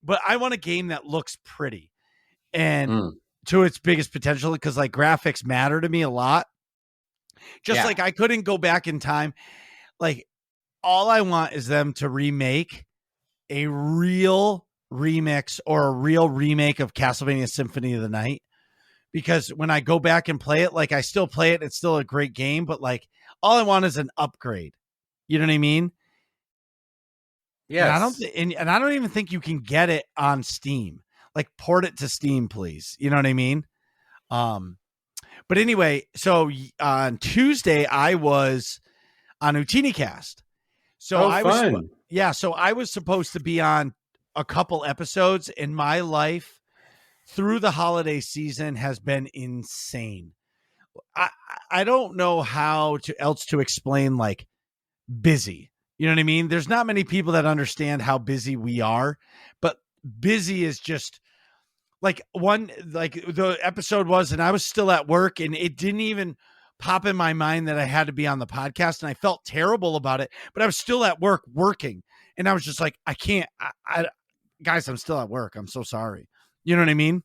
but I want a game that looks pretty and to its biggest potential, because graphics matter to me a lot. Just I couldn't go back in time. All I want is them to remake a real remix or a real remake of Castlevania Symphony of the Night, because when I go back and play it, I still play it. It's still a great game, but all I want is an upgrade. You know what I mean? And I don't Yes. and I don't even think you can get it on Steam. Like port it to Steam, please. You know what I mean? But anyway, so on Tuesday I was on UtiniCast. So Oh, I was fun. so I was supposed to be on a couple episodes, and my life through the holiday season has been insane. I I don't know how to else to explain like busy. You know what I mean? There's not many people that understand how busy we are, but busy is just like the episode was, and I was still at work, and it didn't even pop in my mind that I had to be on the podcast, and I felt terrible about it, but I was still at work working, and I was just like, I can't, guys, I'm still at work. I'm so sorry. You know what I mean?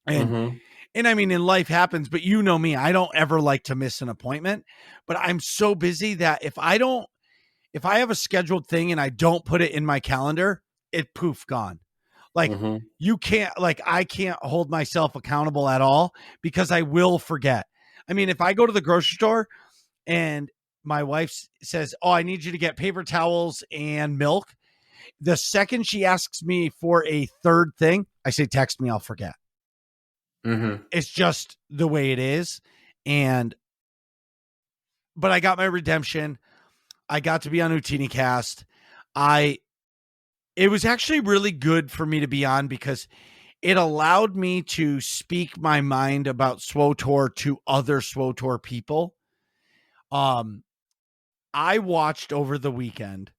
And Mm-hmm. and I mean, in life happens, but you know me, I don't ever like to miss an appointment, but I'm so busy that if I have a scheduled thing and I don't put it in my calendar, it poof gone. Like Mm-hmm. you can't, like I can't hold myself accountable at all because I will forget. I mean, if I go to the grocery store and my wife says, "Oh, I need you to get paper towels and milk," the second she asks me for a third thing, I say, "Text me, I'll forget." Mm-hmm. It's just the way it is. And but I got my redemption. I got to be on UtiniCast. I It was actually really good for me to be on because it allowed me to speak my mind about SWTOR to other SWTOR people. Um, I watched over the weekend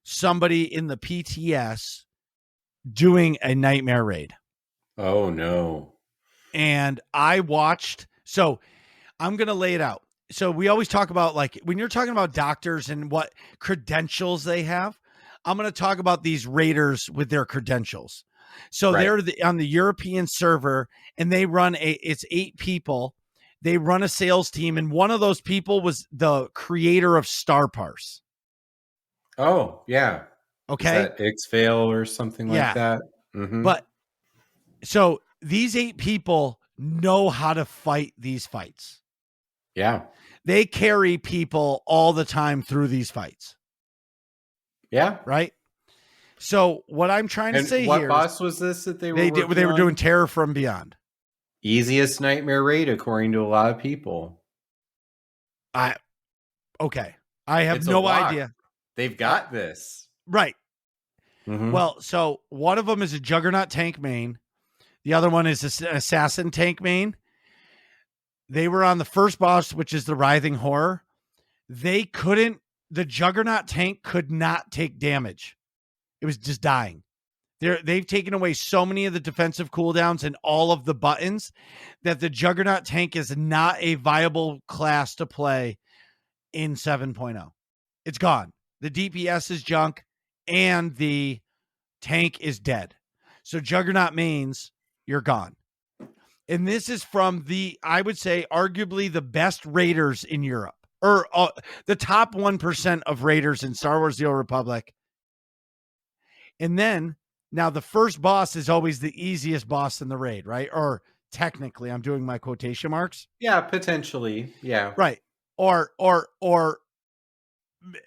somebody in the PTS doing a nightmare raid. Oh no. And I watched, so I'm going to lay it out. So we always talk about like when you're talking about doctors and what credentials they have, I'm going to talk about these raiders with their credentials. So Right. they're on the European server and they run it's 8 people. They run a sales team and one of those people was the creator of Star Parse. Oh, yeah. Is Okay? that X-Fail or something like Yeah. that? Mm-hmm. But so these 8 people know how to fight these fights. Yeah. They carry people all the time through these fights. Yeah. Right? So what I'm trying to And say what here is boss was this that they were working they were doing on? Terror from Beyond. Easiest nightmare raid according to a lot of people. I have It's a no lock. idea. They've got this. Right. Mm-hmm. Well, so one of them is a Juggernaut tank main. The other one is an assassin tank main. They were on the first boss, which is the Writhing Horror. The Juggernaut tank could not take damage. It was just dying. They've taken away so many of the defensive cooldowns and all of the buttons that the Juggernaut tank is not a viable class to play in 7.0. It's gone. The DPS is junk and the tank is dead. So Juggernaut mains, you're gone. And this is from I would say, arguably the best raiders in Europe, or the top 1% of raiders in Star Wars: The Old Republic. And then now the first boss is always the easiest boss in the raid, right? Or technically, I'm doing my quotation marks. Yeah, potentially. Yeah. Right.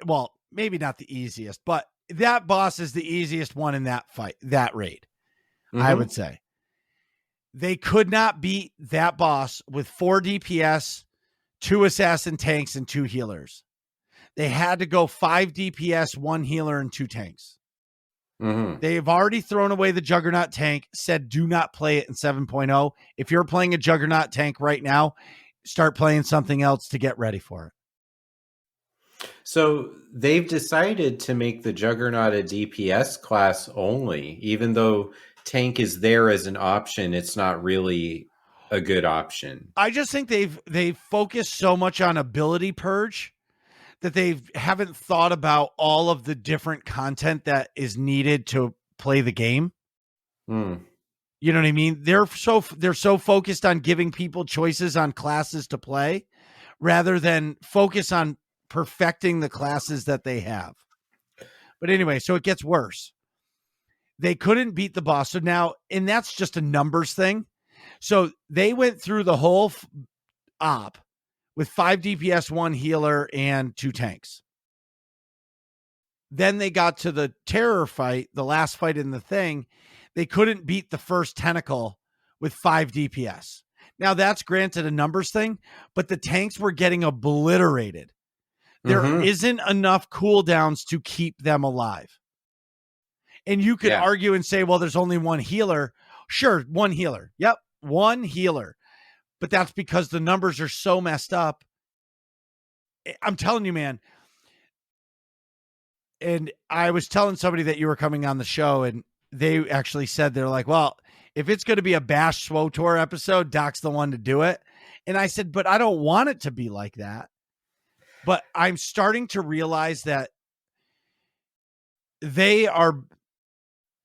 Well, maybe not the easiest, but that boss is the easiest one in that fight, that raid, I Mm-hmm. would say. They could not beat that boss with 4 DPS, 2 assassin tanks, and 2 healers. They had to go 5 DPS, 1 healer, and 2 tanks. Mm-hmm. They've already thrown away the Juggernaut tank, said do not play it in 7.0. If you're playing a Juggernaut tank right now, start playing something else to get ready for it. So they've decided to make the Juggernaut a DPS class only, even though tank is there as an option. It's not really a good option. I just think they've focused so much on ability purge that they haven't thought about all of the different content that is needed to play the game. Mm. You know what I mean? They're so focused on giving people choices on classes to play rather than focus on perfecting the classes that they have. But anyway, so it gets worse. They couldn't beat the boss. So now, and that's just a numbers thing. So they went through the whole op with 5 DPS, 1 healer, and 2 tanks. Then they got to the terror fight, the last fight in the thing. They couldn't beat the first tentacle with 5 DPS. Now, that's granted a numbers thing, but the tanks were getting obliterated. There isn't enough cooldowns to keep them alive. And you could argue and say, well, there's only one healer. Sure, one healer. Yep, one healer. But that's because the numbers are so messed up. I'm telling you, man. And I was telling somebody that you were coming on the show, and they actually said, they're like, well, if it's going to be a Bash SWTOR episode, Doc's the one to do it. And I said, but I don't want it to be like that. But I'm starting to realize that they are,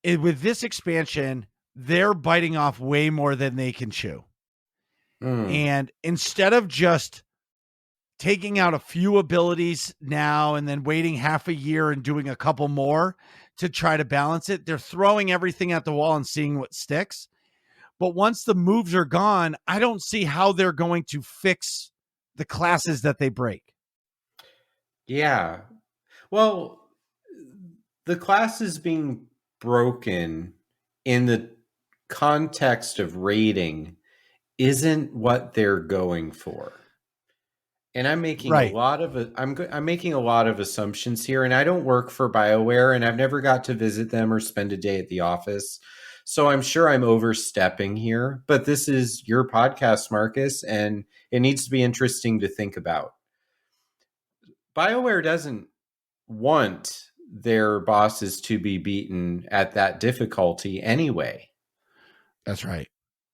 with this expansion, they're biting off way more than they can chew. And instead of just taking out a few abilities now and then waiting half a year and doing a couple more to try to balance it, they're throwing everything at the wall and seeing what sticks. But once the moves are gone, I don't see how they're going to fix the classes that they break. Yeah. Well, the classes being broken in the context of raiding isn't what they're going for. And I'm making a lot of I'm making a lot of assumptions here, and I don't work for BioWare, and I've never got to visit them or spend a day at the office. So I'm sure I'm overstepping here, but this is your podcast, Marcus, and it needs to be interesting to think about. BioWare doesn't want their bosses to be beaten at that difficulty anyway. That's right.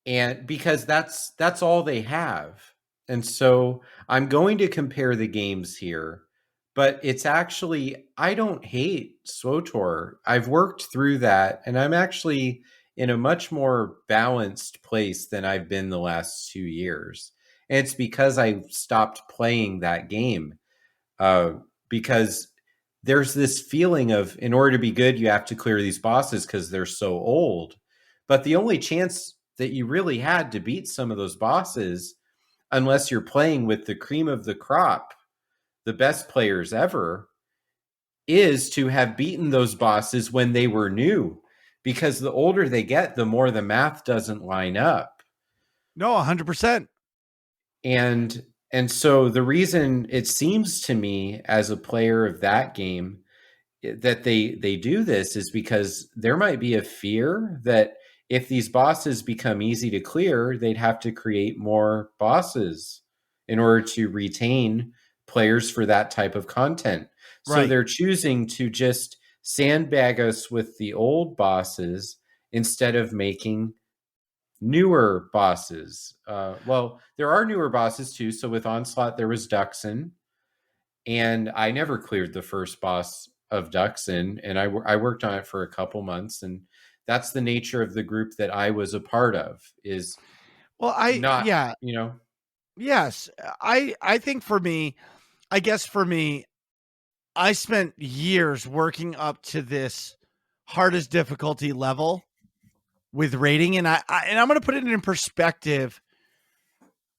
And because that's all they have. And so I'm going to compare the games here, but it's actually, I don't hate SWTOR. I've worked through that, and I'm actually in a much more balanced place than I've been the last 2 years. And it's because I stopped playing that game. Because there's this feeling of, in order to be good, you have to clear these bosses because they're so old. But the only chance that you really had to beat some of those bosses, unless you're playing with the cream of the crop, the best players ever, is to have beaten those bosses when they were new. Because the older they get, the more the math doesn't line up. No, 100%. And so the reason it seems to me as a player of that game that they do this is because there might be a fear that if these bosses become easy to clear, they'd have to create more bosses in order to retain players for that type of content. So they're choosing to just sandbag us with the old bosses instead of making newer bosses. Well, there are newer bosses too. So with Onslaught, there was Duxon, and I never cleared the first boss of Duxon, and I worked on it for a couple months, and that's the nature of the group that I was a part of. Is Yes, I think for me, I guess for me, I spent years working up to this hardest difficulty level with rating, and I'm going to put it in perspective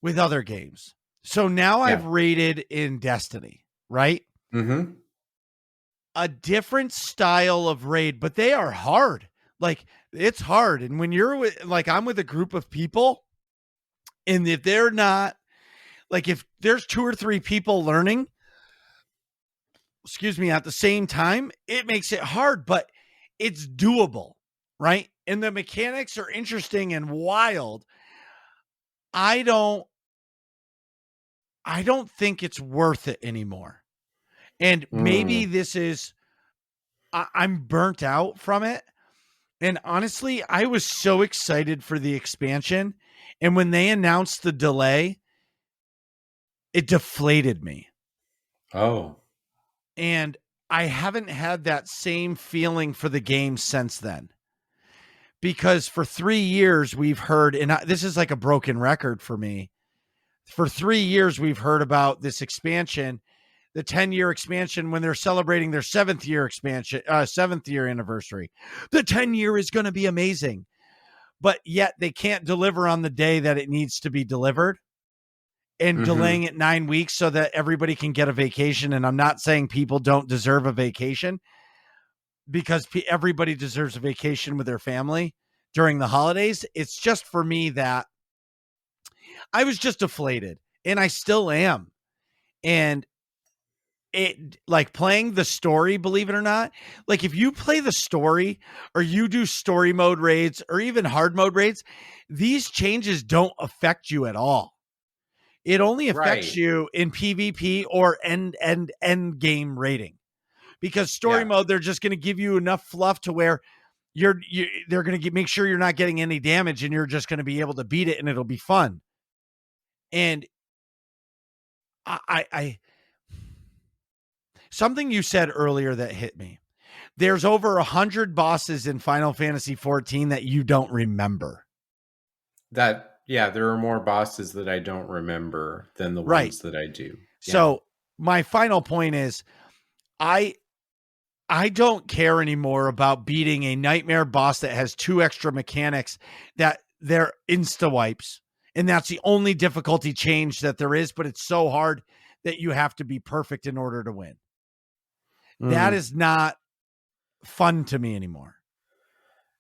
with other games. So now I've rated in Destiny, right? Mm-hmm. A different style of raid, but they are hard. Like, it's hard. And when you're with, like, I'm with a group of people, and if they're not, like, if there's 2 or 3 people learning, at the same time, it makes it hard, but it's doable, right? And the mechanics are interesting and wild. I don't think it's worth it anymore. And maybe this is, I'm burnt out from it. And honestly, I was so excited for the expansion. And when they announced the delay, it deflated me. Oh. And I haven't had that same feeling for the game since then. Because for 3 years we've heard, and this is like a broken record for me. For 3 years we've heard about this expansion, the 10-year expansion, when they're celebrating their 7th year expansion, 7th year anniversary. The 10-year is going to be amazing. But yet they can't deliver on the day that it needs to be delivered, and delaying it 9 weeks so that everybody can get a vacation. And I'm not saying people don't deserve a vacation. because everybody deserves a vacation with their family during the holidays. It's just for me that I was just deflated, and I still am. And it, like, playing the story, believe it or not, like, if you play the story or you do story mode raids or even hard mode raids, these changes don't affect you at all. It only affects Right. you in PvP or end game rating, because story Yeah. mode, they're just going to give you enough fluff to where they're going to make sure you're not getting any damage, and you're just going to be able to beat it, and it'll be fun. And I something you said earlier that hit me. There's over 100 bosses in Final Fantasy 14 that you don't remember. Yeah, there are more bosses that I don't remember than the Right. ones that I do. Yeah. So my final point is, I don't care anymore about beating a nightmare boss that has 2 extra mechanics that they're insta wipes. And that's the only difficulty change that there is, but it's so hard that you have to be perfect in order to win. That is not fun to me anymore.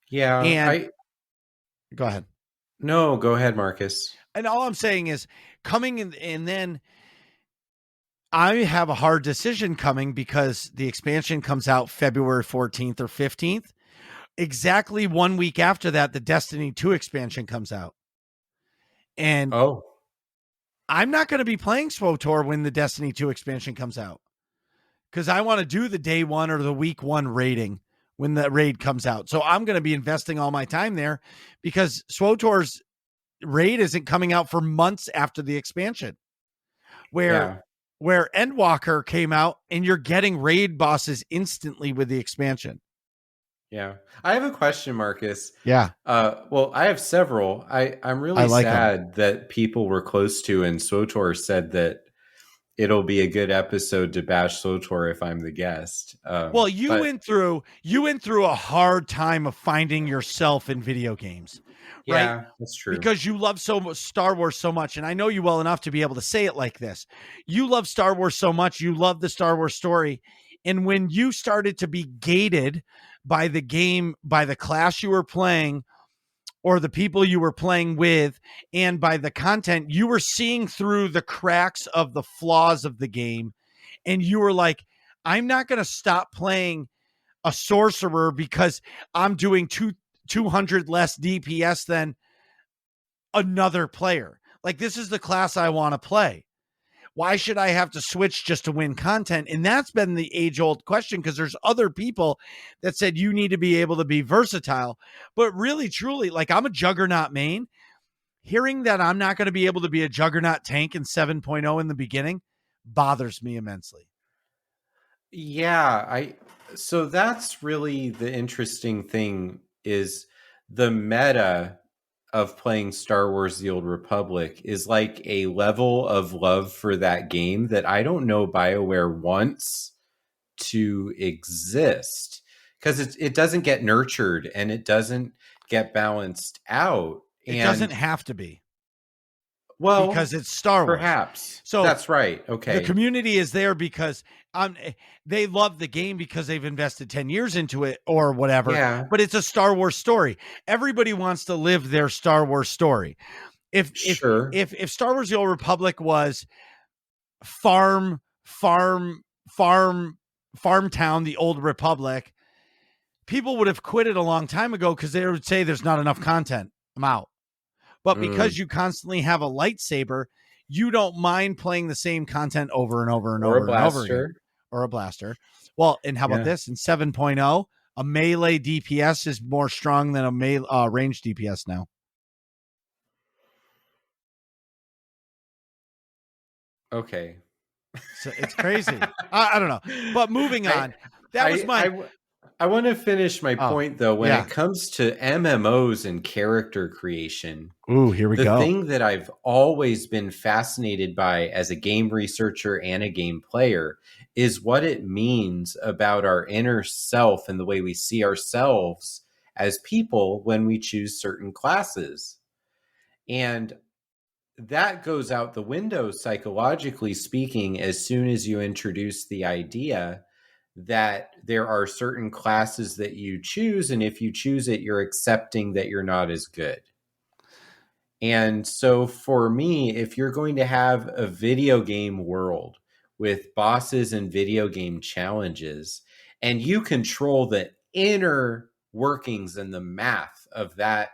Yeah. And go ahead. No, go ahead, Marcus. And all I'm saying is, coming in, and then I have a hard decision coming, because the expansion comes out February 14th or 15th. Exactly 1 week after that, the Destiny 2 expansion comes out. And I'm not going to be playing SWTOR when the Destiny 2 expansion comes out, because I want to do the day one or the week one raiding when the raid comes out. So I'm going to be investing all my time there, because SWTOR's raid isn't coming out for months after the expansion, where Endwalker came out and you're getting raid bosses instantly with the expansion. Yeah. I have a question, Marcus. Yeah. Well, I have several. I'm really sad that people were close to, and SWTOR said that it'll be a good episode to bash SWTOR if I'm the guest. Well, you went through a hard time of finding yourself in video games, right? Yeah, that's true. Because you love Star Wars so much, and I know you well enough to be able to say it like this. You love Star Wars so much, you love the Star Wars story, and when you started to be gated by the game, by the class you were playing, or the people you were playing with, and by the content, you were seeing through the cracks of the flaws of the game, and you were like, I'm not going to stop playing a sorcerer because I'm doing 200 less DPS than another player. Like, this is the class I want to play. Why should I have to switch just to win content? And that's been the age-old question, because there's other people that said you need to be able to be versatile. But really, truly, like, I'm a Juggernaut main. Hearing that I'm not going to be able to be a Juggernaut tank in 7.0 in the beginning bothers me immensely. Yeah, so that's really the interesting thing, is the meta of playing Star Wars The Old Republic is like a level of love for that game that I don't know BioWare wants to exist, because it doesn't get nurtured and it doesn't get balanced out. It doesn't have to be. Well, because it's Star Wars. Perhaps. So that's right. Okay. The community is there because they love the game because they've invested 10 years into it or whatever. Yeah. But it's a Star Wars story. Everybody wants to live their Star Wars story. If Star Wars The Old Republic was farm town, the Old Republic, people would have quit it a long time ago, because they would say there's not enough content. I'm out. But because you constantly have a lightsaber, you don't mind playing the same content over and over and over and over again. Or a blaster. Well, and how about this? In 7.0, a melee DPS is more strong than a range DPS now. Okay. So it's crazy. I don't know. But moving on. I want to finish my point, though, when it comes to MMOs and character creation. Ooh, here we go. The thing that I've always been fascinated by as a game researcher and a game player is what it means about our inner self and the way we see ourselves as people when we choose certain classes. And that goes out the window, psychologically speaking, as soon as you introduce the idea that there are certain classes that you choose, and if you choose it, you're accepting that you're not as good. And so for me, if you're going to have a video game world with bosses and video game challenges, and you control the inner workings and the math of that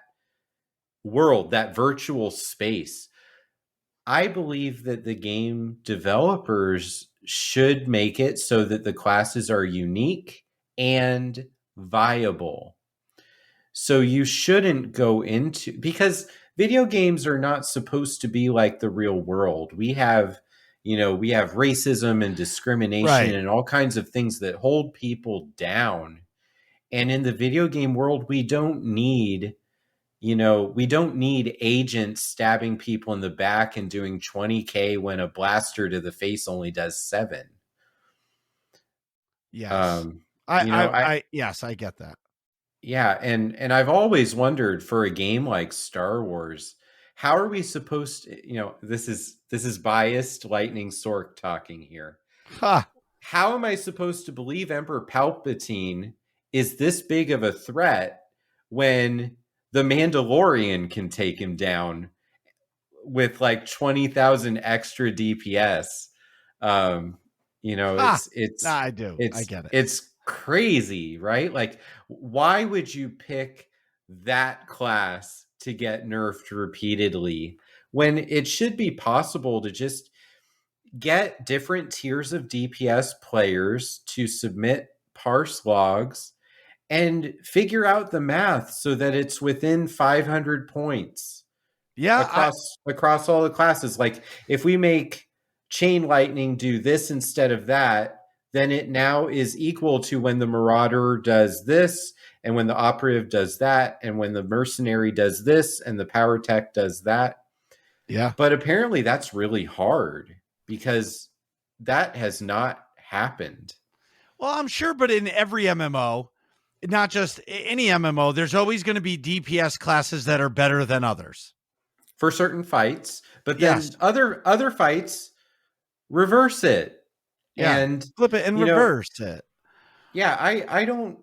world, that virtual space, I believe that the game developers should make it so that the classes are unique and viable. So you shouldn't go into, because video games are not supposed to be like the real world. We have, we have racism and discrimination Right. and all kinds of things that hold people down. And in the video game world, we don't need agents stabbing people in the back and doing 20K when a blaster to the face only does 7. Yes. Yes, I get that. Yeah, and I've always wondered, for a game like Star Wars, how are we supposed to, this is biased Lightning Sork talking here. Huh. How am I supposed to believe Emperor Palpatine is this big of a threat when the Mandalorian can take him down with like 20,000 extra DPS? I do. I get it. It's crazy, right? Like, why would you pick that class to get nerfed repeatedly when it should be possible to just get different tiers of DPS players to submit parse logs and figure out the math so that it's within 500 points across all the classes? Like, if we make Chain Lightning do this instead of that, then it now is equal to when the Marauder does this, and when the Operative does that, and when the Mercenary does this, and the Power Tech does that. Yeah. But apparently that's really hard, because that has not happened. Well, I'm sure, but in every MMO, not just any MMO, there's always going to be DPS classes that are better than others for certain fights, but then other fights reverse it. Yeah, and flip it and reverse it. Yeah, I don't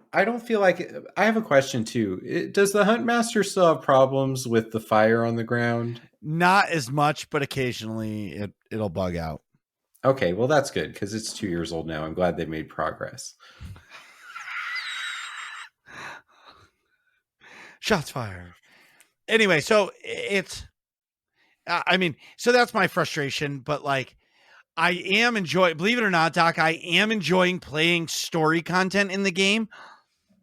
feel like it. I have a question too. Does the Huntmaster still have problems with the fire on the ground? Not as much, but occasionally it'll bug out. Okay, well that's good, because it's 2 years old now. I'm glad they made progress. Shots fired. Anyway, so so that's my frustration, but like, I am enjoying, believe it or not, Doc, I am enjoying playing story content in the game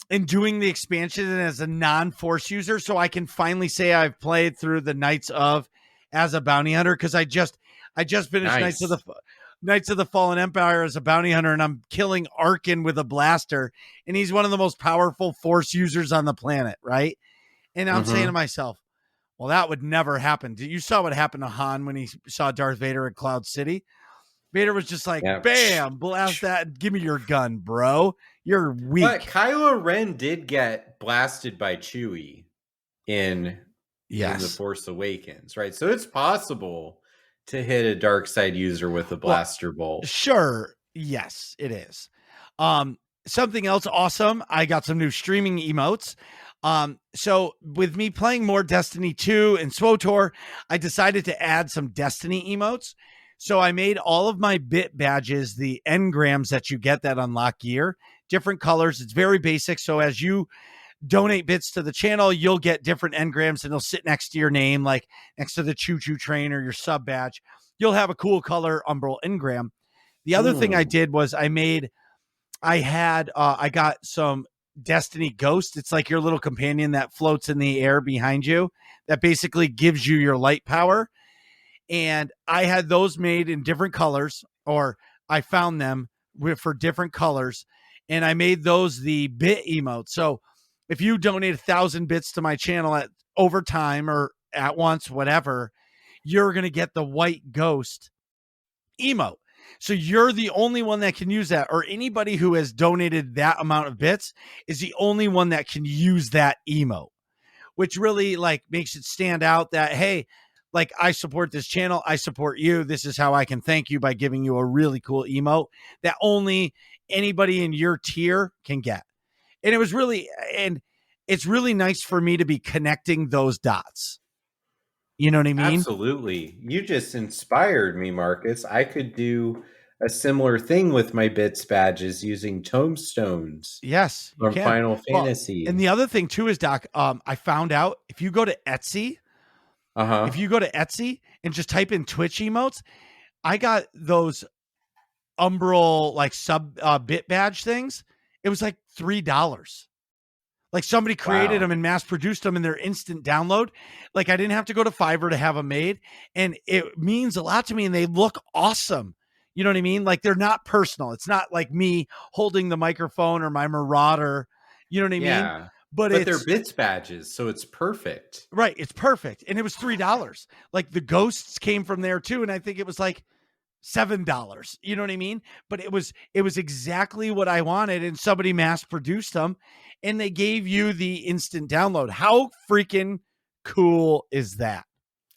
and doing the expansion as a non-Force user, so I can finally say I've played through the Knights of as a bounty hunter, because I just finished Nice. Knights of the Fallen Empire as a bounty hunter, and I'm killing Arkin with a blaster, and he's one of the most powerful Force users on the planet, right? And I'm saying to myself, well, that would never happen. You saw what happened to Han when he saw Darth Vader at Cloud City. Vader was just like, bam, blast that. Give me your gun, bro. You're weak. But Kylo Ren did get blasted by Chewie in The Force Awakens, right? So it's possible to hit a dark side user with a blaster bolt. Sure. Yes, it is. Something else awesome. I got some new streaming emotes. So with me playing more Destiny 2 and SWTOR, I decided to add some Destiny emotes. So I made all of my bit badges, the engrams that you get that unlock gear, different colors. It's very basic. So as you donate bits to the channel, you'll get different engrams, and they'll sit next to your name, like next to the choo-choo train or your sub badge. You'll have a cool color Umbral engram. The other thing I did was I got some Destiny Ghost. It's like your little companion that floats in the air behind you that basically gives you your light power. And I had those made in different colors, or I found them for different colors, and I made those the bit emote. So if you donate 1,000 bits to my channel over time or at once, whatever, you're going to get the white ghost emote. So you're the only one that can use that, or anybody who has donated that amount of bits is the only one that can use that emote, which really like makes it stand out that, hey, like, I support this channel. I support you. This is how I can thank you, by giving you a really cool emote that only anybody in your tier can get. And it's really nice for me to be connecting those dots. You know what I mean? Absolutely. You just inspired me, Marcus. I could do a similar thing with my bits badges using tombstones Yes, you from can. Final Well, and Fantasy. the other thing too is, Doc, I found out if you go to Etsy, Uh-huh. and just type in Twitch emotes, I got those Umbral like sub bit badge things. It was like $3. Like somebody created Wow. them and mass produced them in their instant download. Like I didn't have to go to Fiverr to have them made. And it means a lot to me and they look awesome. You know what I mean? Like they're not personal. It's not like me holding the microphone or my Marauder. You know what I mean? Yeah. But But they're it's bits badges, so it's perfect. right. It's perfect. And it was $3. Like the ghosts came from there too. And I think it was like $7. You know what I mean? But it was exactly what I wanted, and somebody mass produced them, and they gave you the instant download. How freaking cool is that?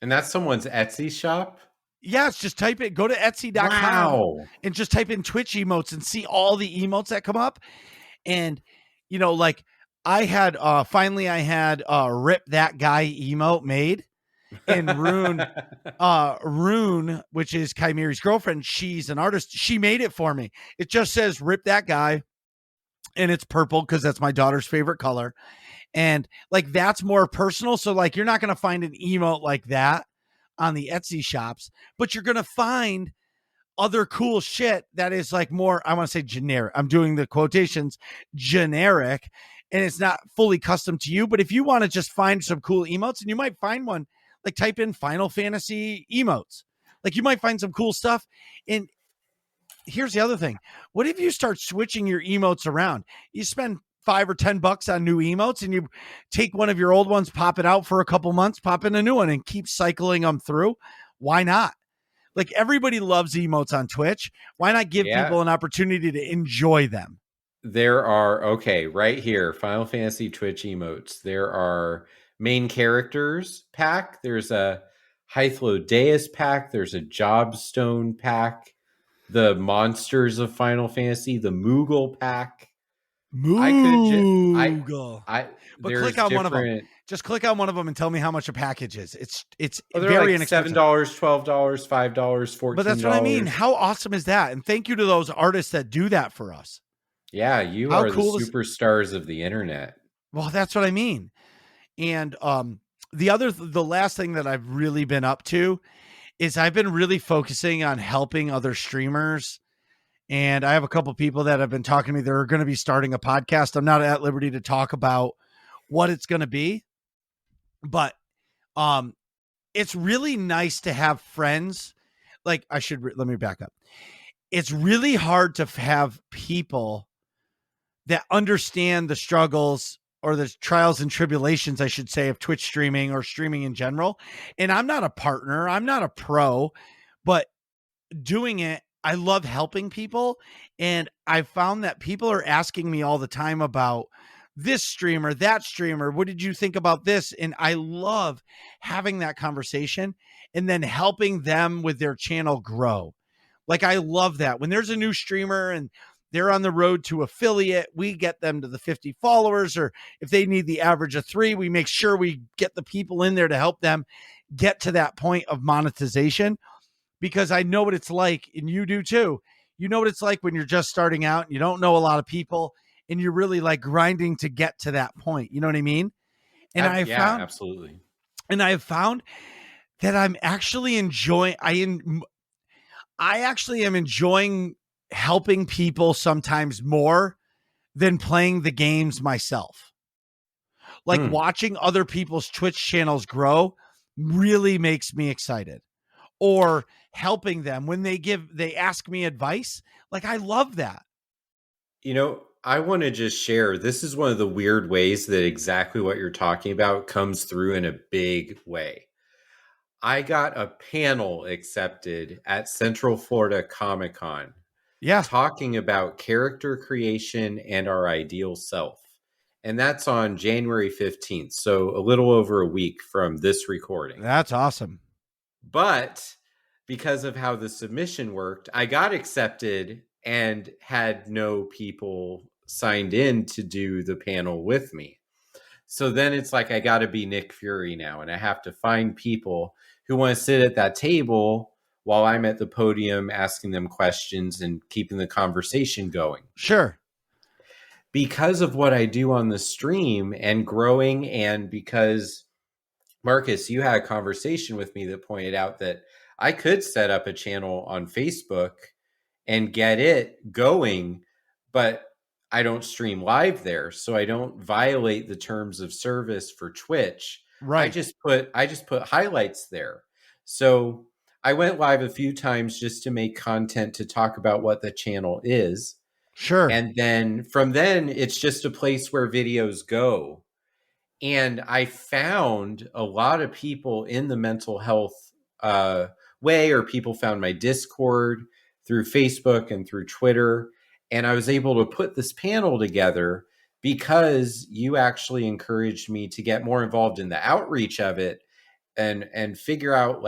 And that's someone's Etsy shop? Yes, just type it, go to Etsy.com Wow. and just type in Twitch emotes and see all the emotes that come up. And like I had Rip That Guy emote made, and Rune, which is Chimeri's girlfriend, she's an artist. She made it for me. It just says "Rip That Guy," and it's purple because that's my daughter's favorite color. And like that's more personal. So like you're not gonna find an emote like that on the Etsy shops, but you're gonna find other cool shit that is like more, I want to say generic. I'm doing the quotations generic, and it's not fully custom to you. But if you want to just find some cool emotes, and you might find one, like type in Final Fantasy emotes. Like you might find some cool stuff. And here's the other thing. What if you start switching your emotes around? You spend $5 or $10 on new emotes, and you take one of your old ones, pop it out for a couple months, pop in a new one, and keep cycling them through. Why not? Like everybody loves emotes on Twitch. Why not give Yeah. people an opportunity to enjoy them? There are, okay, right here, Final Fantasy Twitch emotes. There are main characters pack. There's a Hythlodeus pack. There's a Jobstone pack. The monsters of Final Fantasy, the Moogle pack. I could just, Moogle. I, But click there's on one of them. different, Just click on one of them and tell me how much a package is. It's oh, they're very like inexpensive. $7, $12, $5, $14. But that's what I mean. How awesome is that? And thank you to those artists that do that for us. Yeah, you How are the cool is superstars of the internet. Well, that's what I mean. And the last thing that I've really been up to is I've been really focusing on helping other streamers. And I have a couple people that have been talking to me. They're going to be starting a podcast. I'm not at liberty to talk about what it's going to be, but it's really nice to have friends. Like let me back up. It's really hard to have people that understand the struggles or the trials and tribulations, I should say, of Twitch streaming or streaming in general. And I'm not a partner, I'm not a pro, but doing it, I love helping people. And I found that people are asking me all the time about this streamer, that streamer. What did you think about this? And I love having that conversation and then helping them with their channel grow. Like, I love that. When there's a new streamer and they're on the road to affiliate, we get them to the 50 followers, or if they need the average of 3, we make sure we get the people in there to help them get to that point of monetization. Because I know what it's like, and you do too. You know what it's like when you're just starting out and you don't know a lot of people and you're really like grinding to get to that point. You know what I mean? And Yeah, absolutely. I have found that I'm actually enjoying, I actually am enjoying helping people sometimes more than playing the games myself. Like watching other people's Twitch channels grow really makes me excited. Or helping them when they ask me advice. Like, I love that. You know, I want to just share, this is one of the weird ways that exactly what you're talking about comes through in a big way. I got a panel accepted at Central Florida Comic Con. Yeah. Talking about character creation and our ideal self. And that's on January 15th. So a little over a week from this recording. That's awesome. But because of how the submission worked, I got accepted and had no people signed in to do the panel with me. So then it's like I got to be Nick Fury now, and I have to find people who want to sit at that table while I'm at the podium asking them questions and keeping the conversation going. Sure. Because of what I do on the stream and growing, and because Marcus, you had a conversation with me that pointed out that I could set up a channel on Facebook and get it going, but I don't stream live there, so I don't violate the terms of service for Twitch. I Right. just put highlights there. So I went live a few times just to make content to talk about what the channel is. Sure. And then from then it's just a place where videos go. And I found a lot of people in the mental health way, or people found my Discord through Facebook and through Twitter. And I was able to put this panel together because you actually encouraged me to get more involved in the outreach of it, and figure out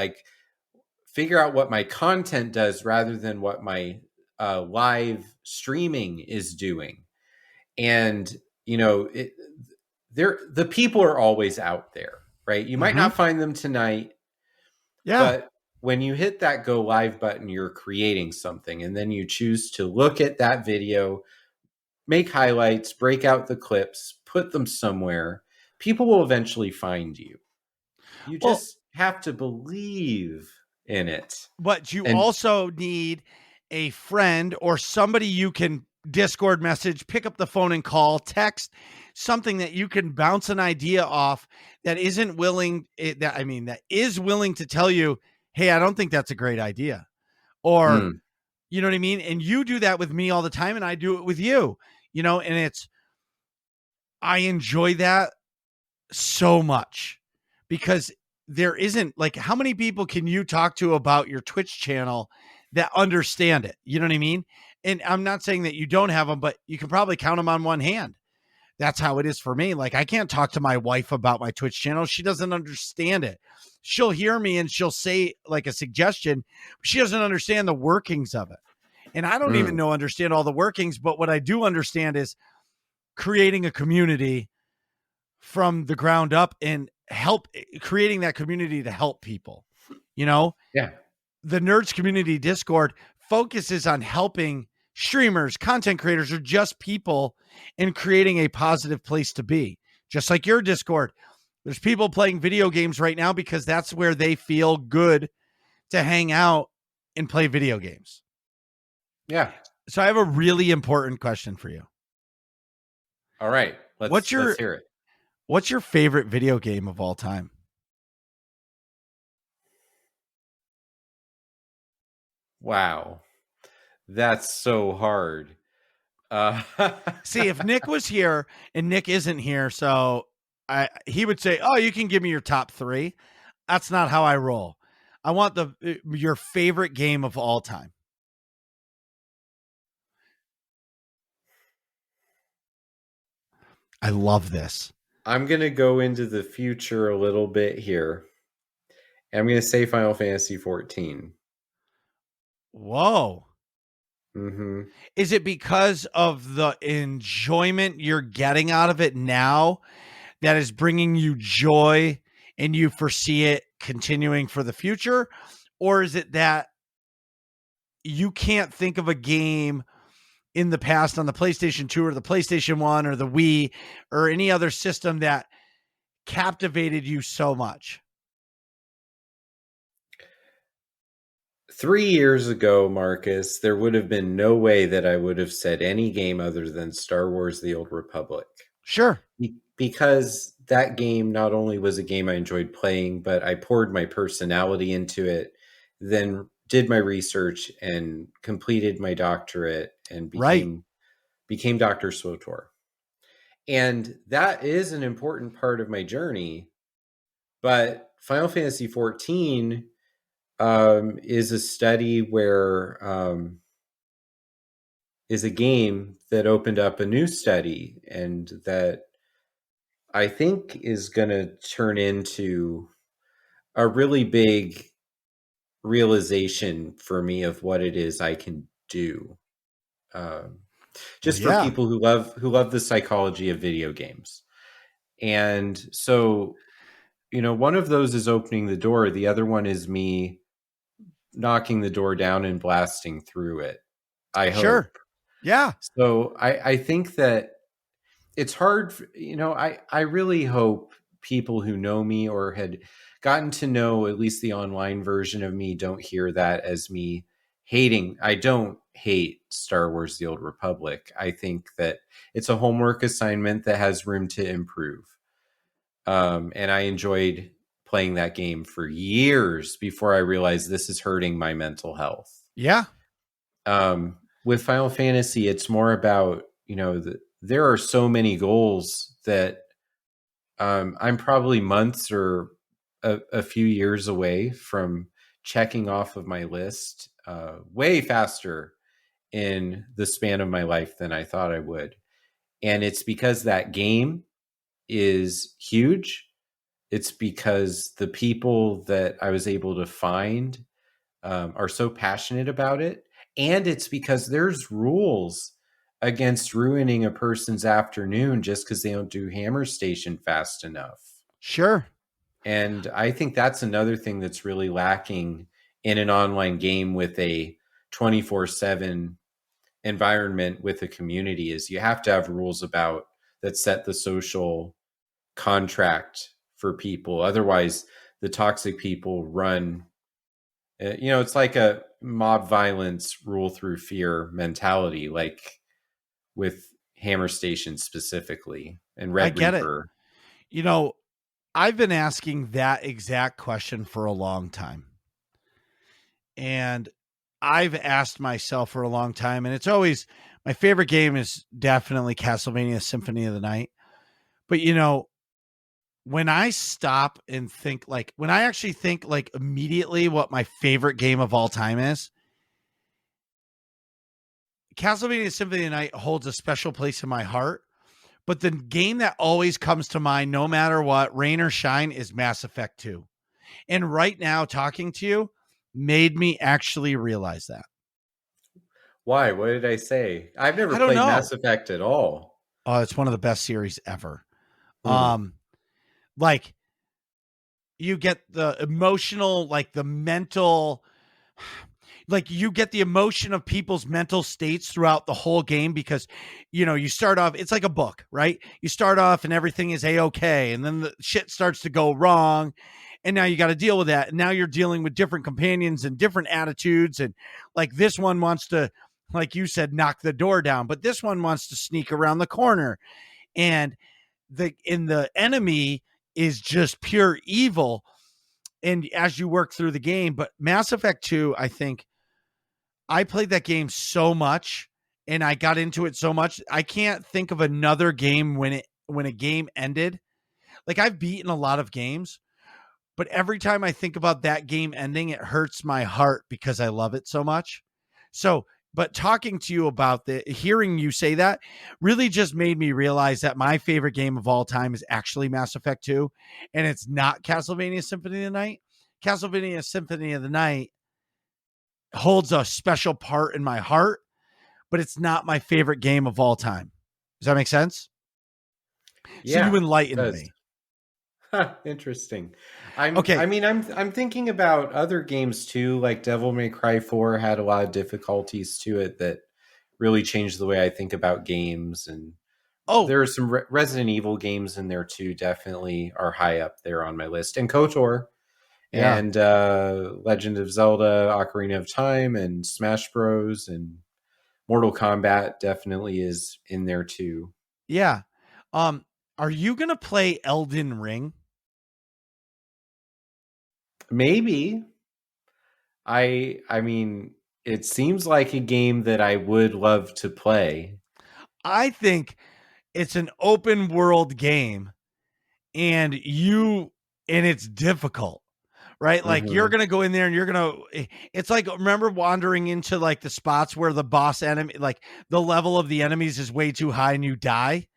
what my content does rather than what my live streaming is doing. And the people are always out there, right? You might not find them tonight, Yeah. but when you hit that go live button, you're creating something, and then you choose to look at that video, make highlights, break out the clips, put them somewhere. People will eventually find you. You Well, just have to believe in it. but you And also need a friend or somebody you can Discord message, pick up the phone and call, text, something that you can bounce an idea off that isn't willing that is willing to tell you, "Hey, I don't think that's a great idea." Or, you know what I mean? And you do that with me all the time and I do it with you. And I enjoy that so much because there isn't, like, how many people can you talk to about your Twitch channel that understand it? You know what I mean? And I'm not saying that you don't have them, but you can probably count them on one hand. That's how it is for me. Like, I can't talk to my wife about my Twitch channel. She doesn't understand it. She'll hear me and she'll say like a suggestion. She doesn't understand the workings of it. And I don't even understand all the workings, but what I do understand is creating a community from the ground up and creating that community to help people. yeah, The Nerds Community Discord focuses on helping streamers, content creators, or just people in creating a positive place to be. Just like your Discord, there's people playing video games right now because that's where they feel good to hang out and play video games. yeah. So I have a really important question for you. All right, let's hear it. What's your favorite video game of all time? Wow, that's so hard. See, if Nick was here, and Nick isn't here, so he would say, "Oh, you can give me your top 3." That's not how I roll. I want your favorite game of all time. I love this. I'm going to go into the future a little bit here. I'm going to say Final Fantasy 14. Whoa. Mm-hmm. Is it because of the enjoyment you're getting out of it now that is bringing you joy and you foresee it continuing for the future? Or is it that you can't think of a game in the past on the PlayStation 2 or the PlayStation 1 or the Wii or any other system that captivated you so much? 3 years ago, Marcus, there would have been no way that I would have said any game other than Star Wars: The Old Republic. Sure. Because that game not only was a game I enjoyed playing, but I poured my personality into it, then did my research and completed my doctorate and became Dr. SWTOR. And that is an important part of my journey. But Final Fantasy 14 is a study where is a game that opened up a new study, and that I think is going to turn into a really big realization for me of what it is I can do. Um, Well, just for yeah, people who love the psychology of video games. And so, one of those is opening the door. The other one is me knocking the door down and blasting through it. I sure. hope. Yeah, So I think that it's hard. I really hope people who know me or had gotten to know at least the online version of me don't hear that as me hating. I don't hate Star Wars: The Old Republic. I think that it's a homework assignment that has room to improve. And I enjoyed playing that game for years before I realized this is hurting my mental health. yeah, With Final Fantasy, it's more about, there are so many goals that I'm probably months or a few years away from checking off of my list way faster in the span of my life than I thought I would. And it's because that game is huge. It's because the people that I was able to find are so passionate about it. And it's because there's rules against ruining a person's afternoon just because they don't do Hammer Station fast enough. sure. And I think that's another thing that's really lacking in an online game with a 24/7 environment with a community is you have to have rules about that set the social contract for people. Otherwise, the toxic people run. It's like a mob violence rule through fear mentality, like with Hammer Station specifically and I Red get it. Reaper. You know, I've been asking that exact question for a long time. And I've asked myself for a long time, and it's always my favorite game is definitely Castlevania Symphony of the Night. But when I stop and think, like, when I actually think, like, immediately what my favorite game of all time is, Castlevania Symphony of the Night holds a special place in my heart. But the game that always comes to mind, no matter what, rain or shine, is Mass Effect 2. And right now, talking to you made me actually realize that. Why? What did I say? I've never I don't played know. Mass Effect at all. Oh, it's one of the best series ever. Hmm. Um, like you get the emotional, like the mental, like you get the emotion of people's mental states throughout the whole game because you start off, it's like a book, right? You start off and everything is a-okay, and then the shit starts to go wrong, and now you got to deal with that, and now you're dealing with different companions and different attitudes, and like this one wants to, like you said, knock the door down, but this one wants to sneak around the corner, and the enemy is just pure evil. And as you work through the game, but Mass Effect 2, I think I played that game so much and I got into it so much. I can't think of another game when a game ended. Like, I've beaten a lot of games, but every time I think about that game ending, it hurts my heart because I love it so much. So, but talking to you about hearing you say that really just made me realize that my favorite game of all time is actually Mass Effect 2, and it's not Castlevania Symphony of the Night. Castlevania Symphony of the Night holds a special part in my heart, but it's not my favorite game of all time. Does that make sense? So you Yeah, it enlightened does. me. Huh, interesting. I'm Okay. I mean I'm thinking about other games too, like Devil May Cry 4 had a lot of difficulties to it that really changed the way I think about games, and Oh, there are some Resident Evil games in there too, definitely are high up there on my list. And KOTOR yeah. and Legend of Zelda, Ocarina of Time and Smash Bros and Mortal Kombat definitely is in there too. Yeah. Um, are you going to play Elden Ring? Maybe. I mean, it seems like a game that I would love to play. I think it's an open world game and it's difficult, right? Like, you're Mhm. going to go in there and it's like, remember wandering into like the spots where the boss enemy, like the level of the enemies is way too high and you die.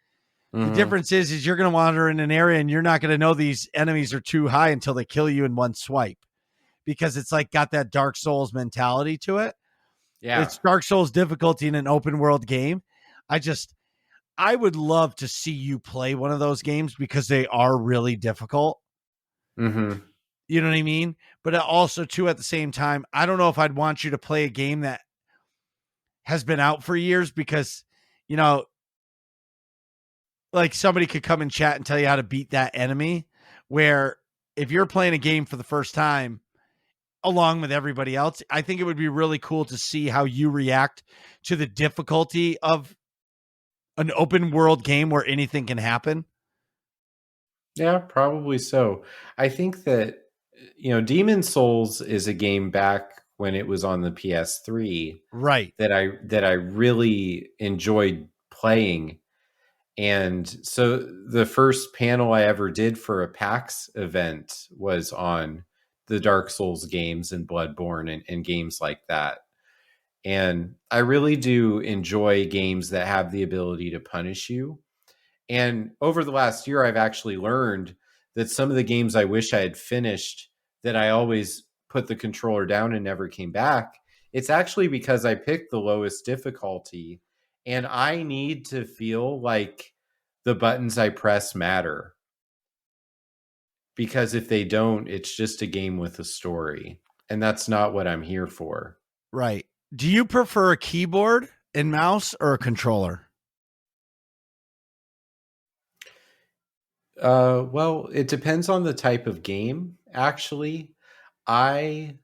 The Mhm. difference is you're going to wander in an area and you're not going to know these enemies are too high until they kill you in one swipe, because it's like got that Dark Souls mentality to it. Yeah. It's Dark Souls difficulty in an open world game. I just I would love to see you play one of those games because they are really difficult. Hmm. You know what I mean? But also too at the same time, I don't know if I'd want you to play a game that has been out for years because you know, like somebody could come and chat and tell you how to beat that enemy where if you're playing a game for the first time along with everybody else, I think it would be really cool to see how you react to the difficulty of an open world game where anything can happen. Yeah, probably so. I think that Demon Souls is a game back when it was on the PS3 Right. that I really enjoyed playing. And so the first panel I ever did for a PAX event was on the Dark Souls games and Bloodborne and games like that. And I really do enjoy games that have the ability to punish you. And over the last year, I've actually learned that some of the games I wish I had finished that I always put the controller down and never came back, it's actually because I picked the lowest difficulty and I need to feel like the buttons I press matter. Because if they don't, it's just a game with a story. And that's not what I'm here for. Right. Do you prefer a keyboard and mouse or a controller? Well, it depends on the type of game, actually. I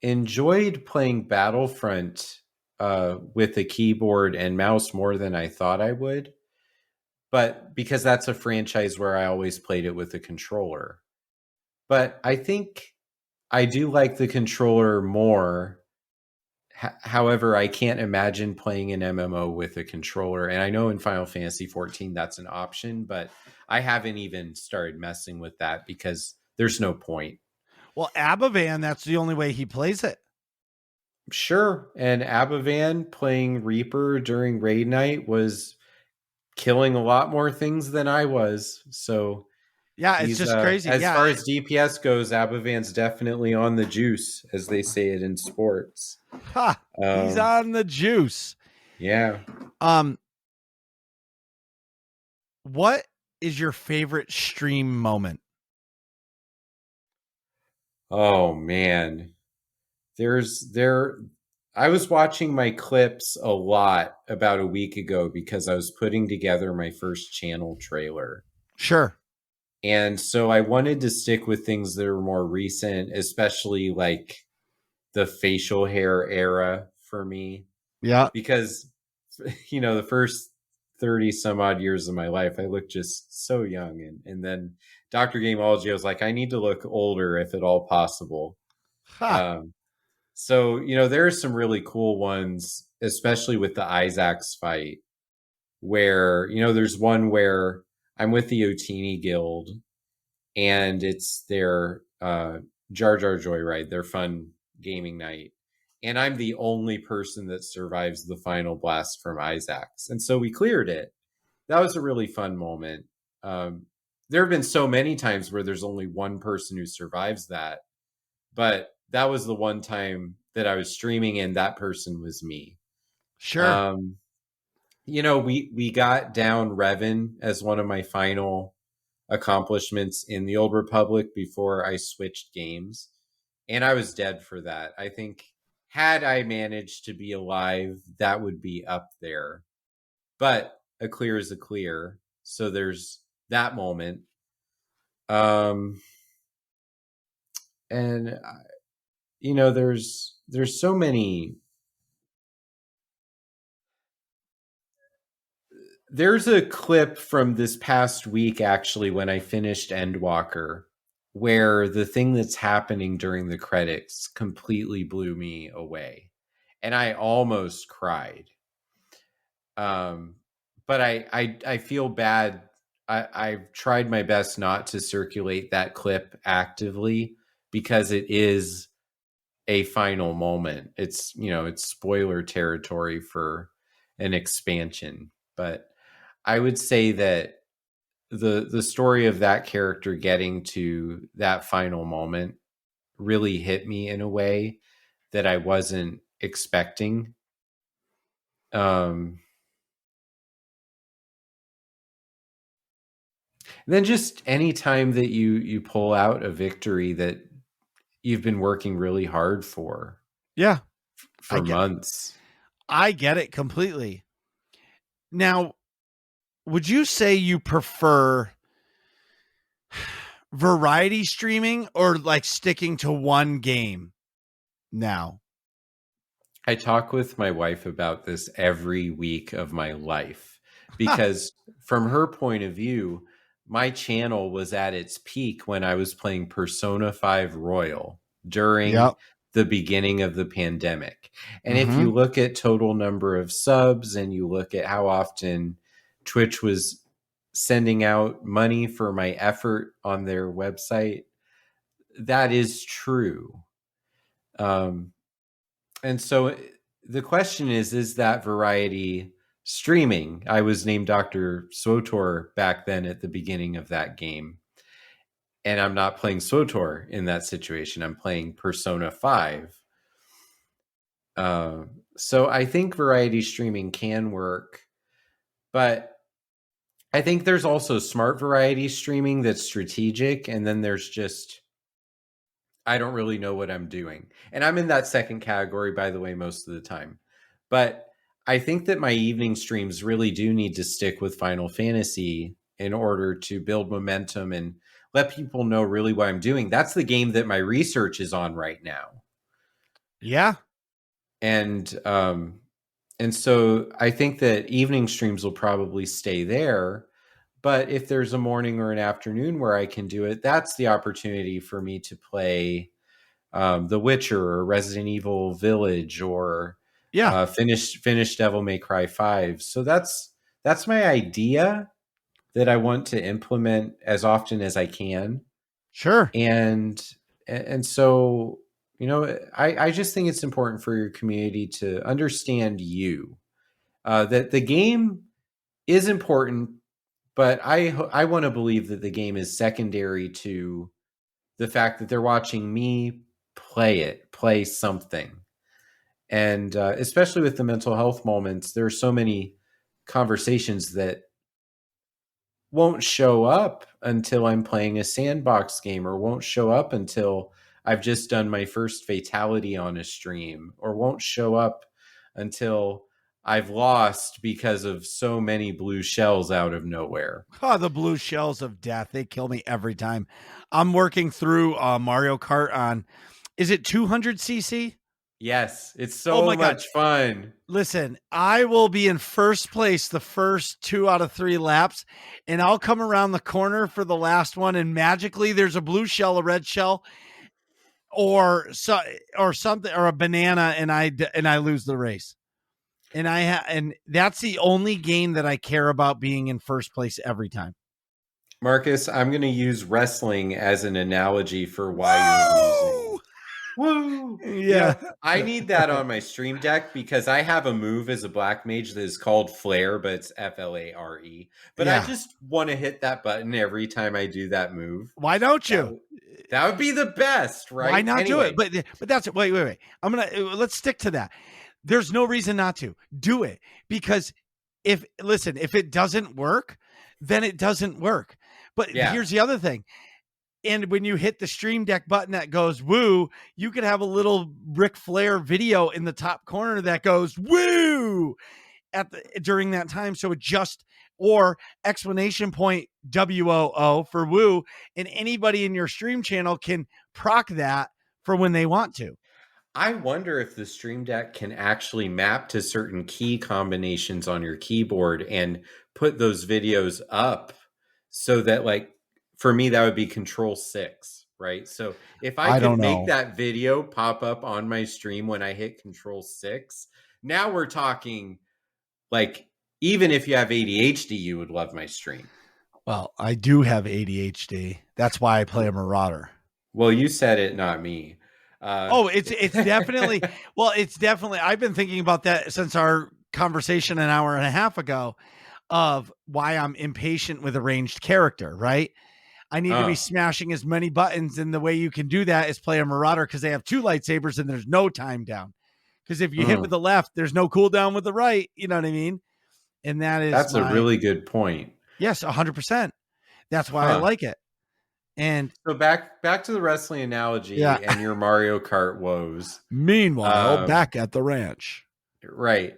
enjoyed playing Battlefront with a keyboard and mouse more than I thought I would, but because that's a franchise where I always played it with a controller. But I think I do like the controller more. However, I can't imagine playing an MMO with a controller. And I know in Final Fantasy 14 that's an option, but I haven't even started messing with that because there's no point. Well, Abavan, that's the only way he plays it. Sure. And Abavan playing Reaper during raid night was killing a lot more things than I was. So Yeah, it's he's just crazy. as Yeah. far as DPS goes, Abavan's definitely on the juice, as they say it in sports. Ha, he's Um, on the juice. yeah. Um, what is your favorite stream moment? Oh man. There I was watching my clips a lot about a week ago because I was putting together my first channel trailer. Sure. And so I wanted to stick with things that are more recent, especially like the facial hair era for me, Yeah. because, the first 30 some odd years of my life, I looked just so young. And then Dr. Gameology, I was like, I need to look older if at all possible. Ha. Um, there are some really cool ones, especially with the Isaacs fight, where, there's one where I'm with the Otini Guild and it's their Jar Jar Joyride, their fun gaming night. And I'm the only person that survives the final blast from Isaacs. And so we cleared it. That was a really fun moment. Um, there have been so many times where there's only one person who survives that, but that was the one time that I was streaming and that person was me. Sure. Um, we got down Revan as one of my final accomplishments in the Old Republic before I switched games. And I was dead for that. I think had I managed to be alive, that would be up there. But a clear is a clear. So there's that moment. Um and there's so many. There's a clip from this past week, actually, when I finished Endwalker, where the thing that's happening during the credits completely blew me away. And I almost cried. Um, but I feel bad. I've tried my best not to circulate that clip actively because it is a final moment. It's spoiler territory for an expansion. But I would say that the story of that character getting to that final moment really hit me in a way that I wasn't expecting. Um, then just any time that you pull out a victory that you've been working really hard Yeah, I for get months. I get it completely. Now, would you say you prefer variety streaming or like sticking to one game now? I talk with my wife about this every week of my life Huh. because, from her point of view, my channel was at its peak when I was playing Persona 5 Royal during Yep. the beginning of the pandemic. And if Mm-hmm. you look at total number of subs and you look at how often Twitch was sending out money for my effort on their website, that is true. Um, and so the question is that variety streaming? I was named Dr. SWTOR back then at the beginning of that game. And I'm not playing SWTOR in that situation. I'm playing Persona 5. Uh, so I think variety streaming can work. But I think there's also smart variety streaming that's strategic. And then there's just, I don't really know what I'm doing. And I'm in that second category, by the way, most of the time. But I think that my evening streams really do need to stick with Final Fantasy in order to build momentum and let people know really what I'm doing. That's the game that my research is on right now. Yeah. And and so I think that evening streams will probably stay there. But if there's a morning or an afternoon where I can do it, that's the opportunity for me to play The Witcher or Resident Evil Village or Yeah. finish Devil May Cry 5. So that's my idea that I want to implement as often as I can. Sure. And so, I just think it's important for your community to understand you. That the game is important, but I want to believe that the game is secondary to the fact that they're watching me play something. And especially with the mental health moments, there are so many conversations that won't show up until I'm playing a sandbox game, or won't show up until I've just done my first fatality on a stream, or won't show up until I've lost because of so many blue shells out of nowhere. Oh, the blue shells of death. They kill me every time. I'm working through Mario Kart on, is it 200cc? Yes, it's Oh so my God. much fun. Listen, I will be in first place the first 2 out of 3 laps, and I'll come around the corner for the last one, and magically there's a blue shell, a red shell, or or something, or a banana, and I lose the race. And that's the only game that I care about being in first place every time. Marcus, I'm going to use wrestling as an analogy for why you're Woo! losing. Woo! Yeah. I need that on my stream deck because I have a move as a black mage that is called Flare, but it's Flare. But I Yeah. just want to hit that button every time I do that move. Why don't That, you? w- that would be the best, Why right? not do it? Anyway, But that's it. Wait. Let's stick to that. There's no reason not to do it, because if it doesn't work, then it doesn't work. But yeah. here's the other thing. And when you hit the stream deck button that goes woo, you could have a little Ric Flair video in the top corner that goes woo during that time. So it just, or explanation point WOO for woo, and anybody in your stream channel can proc that for when they want to. I wonder if the Stream Deck can actually map to certain key combinations on your keyboard and put those videos up so that, like, for me, that would be Control 6, right? So if I I could don't make know. that video pop up on my stream when I hit Control 6, now we're talking, like, even if you have ADHD, you would love my stream. Well, I do have ADHD. That's why I play a Marauder. Well, you said it, not me. It's definitely, well, it's definitely, I've been thinking about that since our conversation an hour and a half ago, of why I'm impatient with a ranged character, right? I need to be smashing as many buttons, and the way you can do that is play a Marauder because they have 2 lightsabers and there's no time down. Because if you hit with the left, there's no cooldown with the right. You know what I mean? And that is That's a really good point. Yes, 100%. That's why I like it. And so back to the wrestling analogy and your Mario Kart woes. Meanwhile, back at the ranch. Right.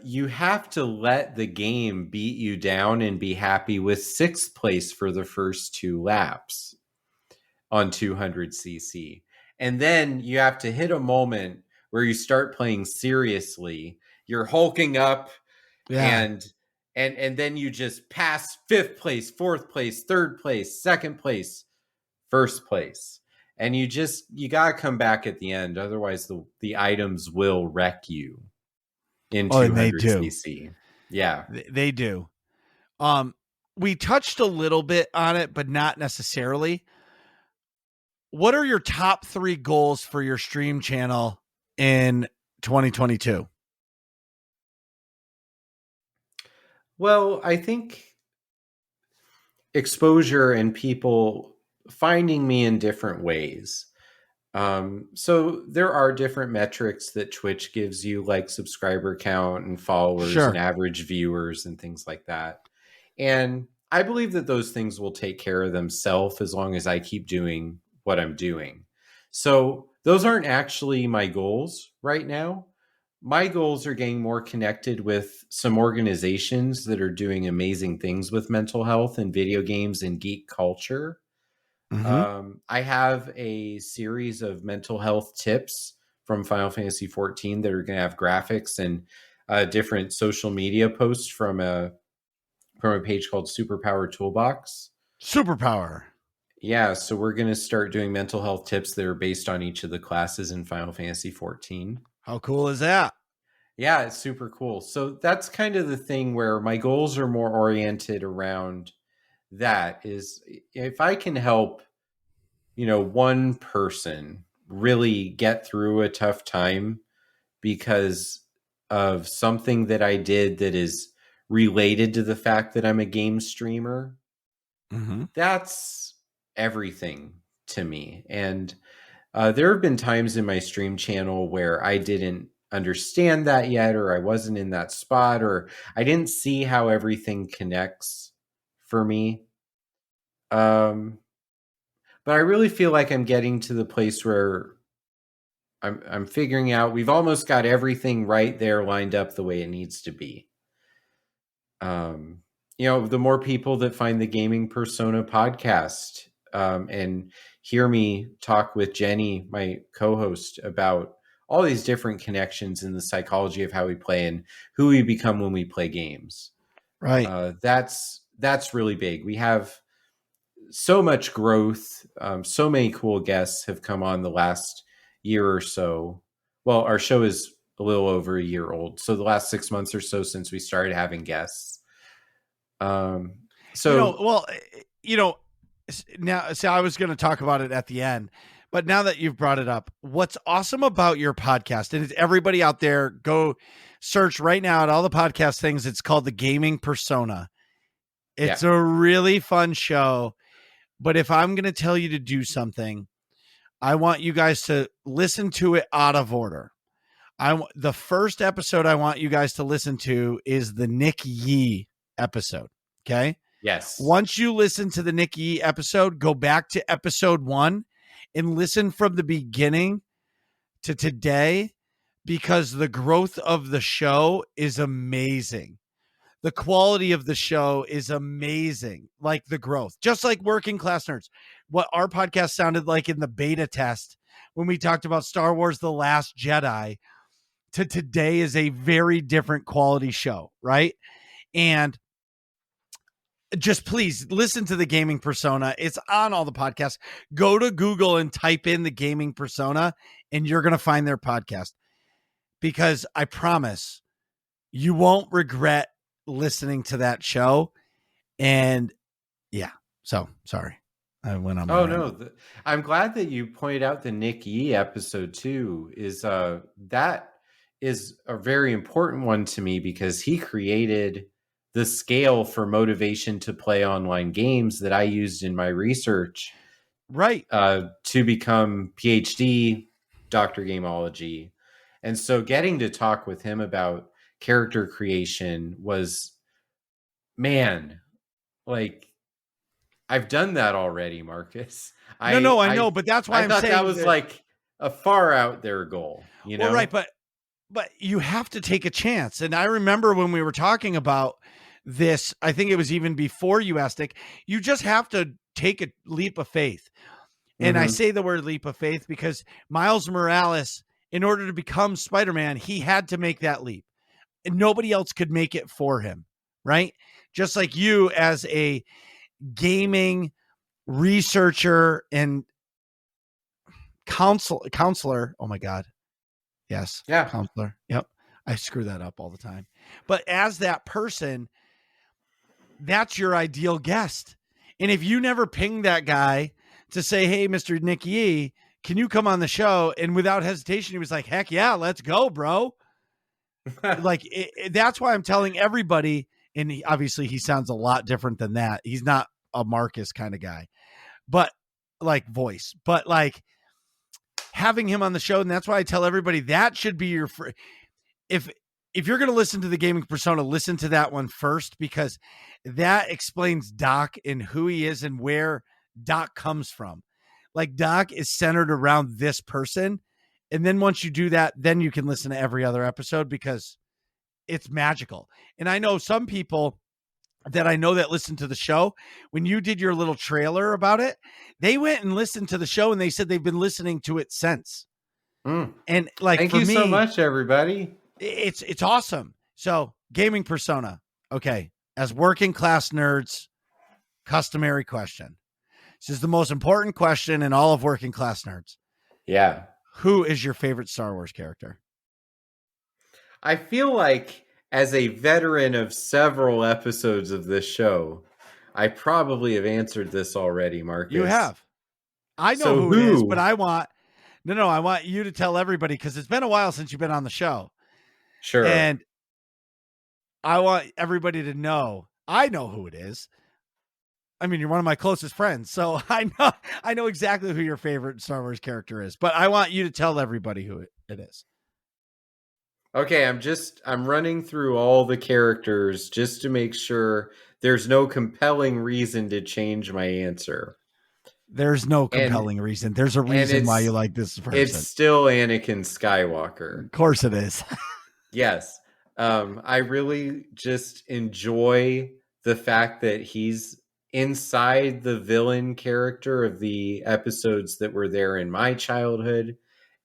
You have to let the game beat you down and be happy with 6th place for the first 2 laps on 200cc. And then you have to hit a moment where you start playing seriously. You're hulking up and then you just pass 5th place, 4th place, 3rd place, 2nd place, 1st place. And you got to come back at the end. Otherwise the items will wreck you in 200cc. Yeah. They do. We touched a little bit on it, but not necessarily. What are your top 3 goals for your stream channel in 2022? Well, I think exposure and people finding me in different ways. So there are different metrics that Twitch gives you, like subscriber count and followers and average viewers and things like that. And I believe that those things will take care of themselves as long as I keep doing what I'm doing. So those aren't actually my goals right now. My goals are getting more connected with some organizations that are doing amazing things with mental health and video games and geek culture. I have a series of mental health tips from Final Fantasy XIV that are going to have graphics and different social media posts from a page called Superpower Toolbox. Superpower. Yeah, so we're going to start doing mental health tips that are based on each of the classes in Final Fantasy XIV. How cool is that? Yeah, it's super cool. So that's kind of the thing where my goals are more oriented around that, is if I can help, one person really get through a tough time because of something that I did that is related to the fact that I'm a game streamer, that's everything to me. And there have been times in my stream channel where I didn't understand that yet, or I wasn't in that spot, or I didn't see how everything connects for me. But I really feel like I'm getting to the place where I'm figuring out we've almost got everything right there lined up the way it needs to be. The more people that find the Gaming Persona podcast and hear me talk with Jenny, my co-host, about all these different connections in the psychology of how we play and who we become when we play games. Right. That's really big. We have so much growth. So many cool guests have come on the last year or so. Well, our show is a little over a year old. So the last 6 months or so since we started having guests. Now, so I was going to talk about it at the end, but now that you've brought it up, what's awesome about your podcast, and it's everybody out there, go search right now at all the podcast things. It's called The Gaming Persona. It's a really fun show. But if I'm going to tell you to do something, I want you guys to listen to it out of order. The first episode I want you guys to listen to is the Nick Yee episode. Okay. Yes. Once you listen to the Nick Yee episode, go back to episode 1 and listen from the beginning to today, because the growth of the show is amazing. The quality of the show is amazing. Like the growth, just like Working Class Nerds. What our podcast sounded like in the beta test when we talked about Star Wars The Last Jedi to today is a very different quality show, right? And just please listen to the Gaming Persona. It's on all the podcasts. Go to Google and type in the Gaming Persona and you're going to find their podcast, because I promise you won't regret listening to that show. And so sorry, I went on. No, I'm glad that you pointed out the Nick Yee episode too. That is a very important one to me, because he created the scale for motivation to play online games that I used in my research, right? To become PhD, Dr. Gameology. And so getting to talk with him about character creation was, man, like I've done that already, Marcus. No, I I I know, but that's why I I'm thought that saying was that. like a far out there goal, you Well, right, know? but you have to take a chance. And I remember when we were talking about this, I think it was even before you asked Nick, you just have to take a leap of faith. And I Mm-hmm. say the word leap of faith because Miles Morales, in order to become Spider-Man, he had to make that leap. And nobody else could make it for him, right? Just like you as a gaming researcher and counselor. Oh my God. Yes, Yeah. counselor. Yep. I screw that up all the time. But as that person, that's your ideal guest. And if you never ping that guy to say, hey, Mr. Nick Yee, can you come on the show? And without hesitation, he was like, heck yeah, let's go, bro. Like, that's why I'm telling everybody. And obviously, he sounds a lot different than that. He's not a Marcus kind of guy, but like voice, but like having him on the show. And that's why I tell everybody that should be your if you're going to listen to the gaming persona, listen to that one first, because that explains Doc and who he is and where Doc comes from. Like, Doc is centered around this person. And then once you do that, then you can listen to every other episode because it's magical. And I know some people that I know that listen to the show. When you did your little trailer about it, they went and listened to the show and they said they've been listening to it since. Mm. And like, Thank for you so me, much, everybody. it's awesome. So, gaming persona. Okay. As working class nerds, customary question. This is the most important question in all of working class nerds. Yeah. Who is your favorite Star Wars character? I feel like as a veteran of several episodes of this show, I probably have answered this already, You Marcus. have. I know So who it is, but who? I want I want you to tell everybody because it's been a while since you've been on the show. Sure. And I want everybody to know. I know who it is. I mean, you're one of my closest friends, so I know exactly who your favorite Star Wars character is. But I want you to tell everybody who it is. Okay, I'm running through all the characters just to make sure there's no compelling reason to change my answer. There's no And compelling reason. There's a and reason why you like this it's person. still Anakin Skywalker. Of course it is. Yes. I really just enjoy the fact that he's inside the villain character of the episodes that were there in my childhood.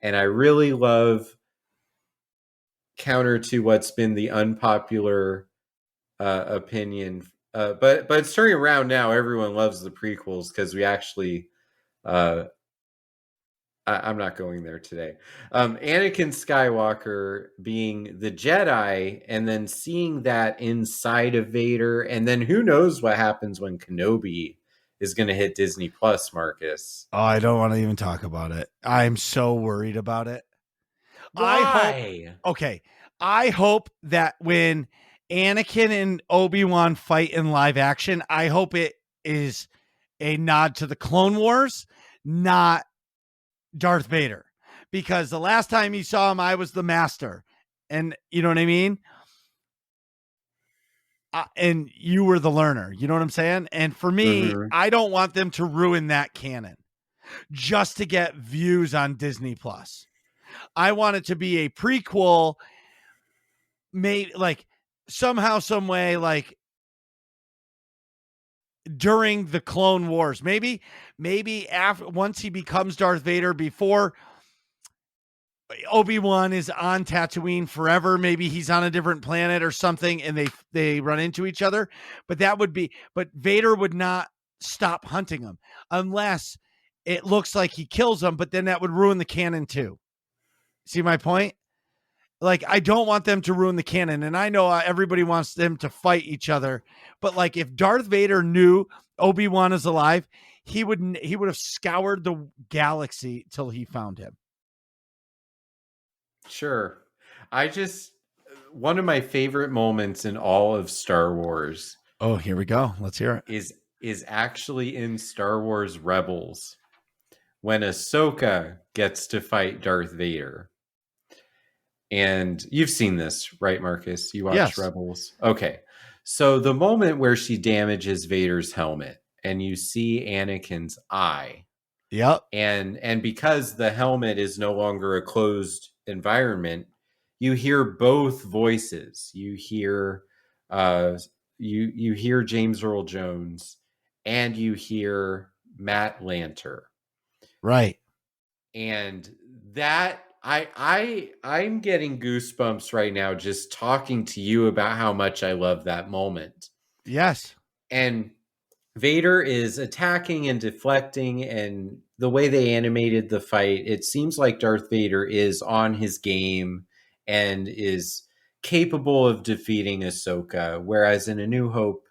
And I really love, counter to what's been the unpopular opinion. But it's turning around now. Everyone loves the prequels because we actually uh, I'm not going there today. Anakin Skywalker being the Jedi and then seeing that inside of Vader. And then who knows what happens when Kenobi is going to hit Disney Plus, Marcus. Oh, I don't want to even talk about it. I'm so worried about it. Why? I hope that when Anakin and Obi-Wan fight in live action, I hope it is a nod to the Clone Wars, not Darth Vader. Because the last time you saw him, I was the master. And you know what I mean? And you were the learner. You know what I'm saying? And for me, Mm-hmm. I don't want them to ruin that canon just to get views on Disney Plus. I want it to be a prequel made like somehow, some way, like during the Clone Wars. Maybe after once he becomes Darth Vader, before Obi-Wan is on Tatooine forever. Maybe he's on a different planet or something and they run into each other. But Vader would not stop hunting him unless it looks like he kills him, but then that would ruin the canon too. See my point? Like, I don't want them to ruin the canon. And I know everybody wants them to fight each other, but like if Darth Vader knew Obi-Wan is alive, he would have scoured the galaxy till he found him. Sure. One of my favorite moments in all of Star Wars. Oh, here we go. Let's hear it. Is actually in Star Wars Rebels when Ahsoka gets to fight Darth Vader. And you've seen this, right, Marcus? You watched Yes. Rebels? Okay. So the moment where she damages Vader's helmet and you see Anakin's eye, Yep. and because the helmet is no longer a closed environment, you hear both voices. You hear you hear James Earl Jones and you hear Matt Lanter. Right. And that I'm getting goosebumps right now just talking to you about how much I love that moment. Yes. And Vader is attacking and deflecting, and the way they animated the fight, it seems like Darth Vader is on his game and is capable of defeating Ahsoka. Whereas in A New Hope,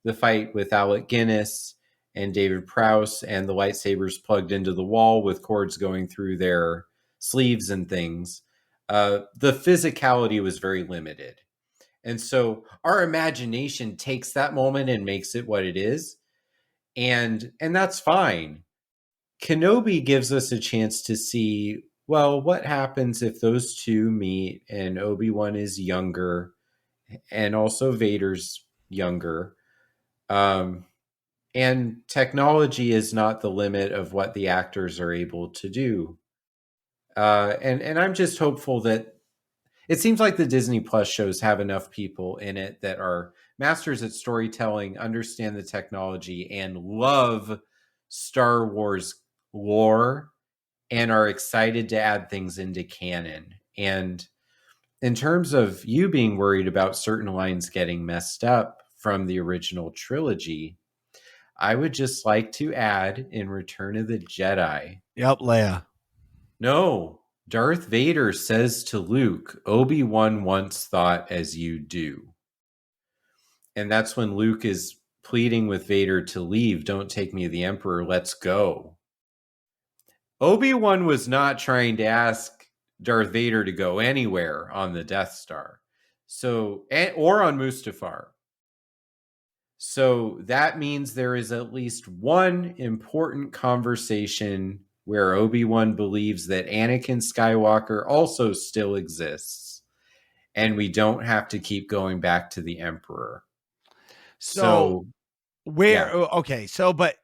the fight with Alec Guinness and David Prowse and the lightsabers plugged into the wall with cords going through their sleeves and things, the physicality was very limited. And so our imagination takes that moment and makes it what it is. And that's fine. Kenobi gives us a chance to see, well, what happens if those two meet and Obi-Wan is younger and also Vader's younger. And technology is not the limit of what the actors are able to do. And I'm just hopeful that it seems like the Disney Plus shows have enough people in it that are masters at storytelling, understand the technology, and love Star Wars lore and are excited to add things into canon. And in terms of you being worried about certain lines getting messed up from the original trilogy, I would just like to add in Return of the Jedi. Yep, Leia. No, Darth Vader says to Luke, Obi-Wan once thought as you do. And that's when Luke is pleading with Vader to leave. Don't take me to the Emperor. Let's go. Obi-Wan was not trying to ask Darth Vader to go anywhere on the Death Star. Or on Mustafar. So that means there is at least one important conversation where Obi-Wan believes that Anakin Skywalker also still exists, and we don't have to keep going back to the Emperor. So where? yeah. Okay. So, but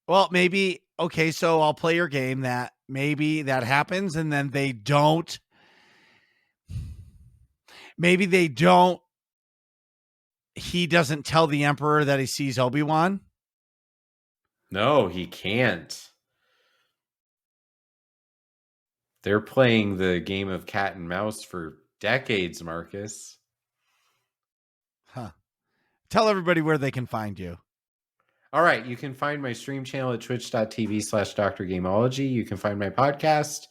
well, maybe. Okay. So I'll play your game that maybe that happens, and then they don't. Maybe they don't. He doesn't tell the Emperor that he sees Obi-Wan. No, he can't. They're playing the game of cat and mouse for decades, Marcus. Huh. Tell everybody where they can find you. All right. You can find my stream channel at twitch.tv/Dr. Gameology. You can find my podcast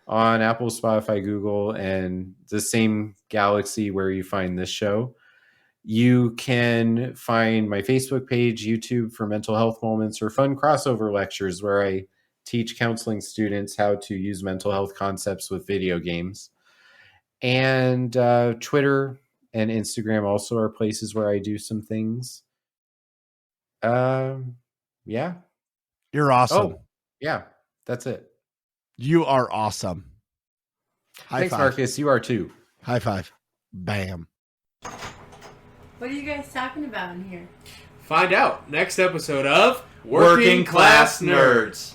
on Apple, Spotify, Google, and the same galaxy where you find this show. You can find my Facebook page, YouTube for mental health moments or fun crossover lectures where I teach counseling students how to use mental health concepts with video games. And Twitter and Instagram also are places where I do some things. Yeah. You're awesome. Oh, yeah. That's it. You are awesome. Thanks, Marcus. You are too. High five. Bam. What are you guys talking about in here? Find out next episode of Working Class Nerds.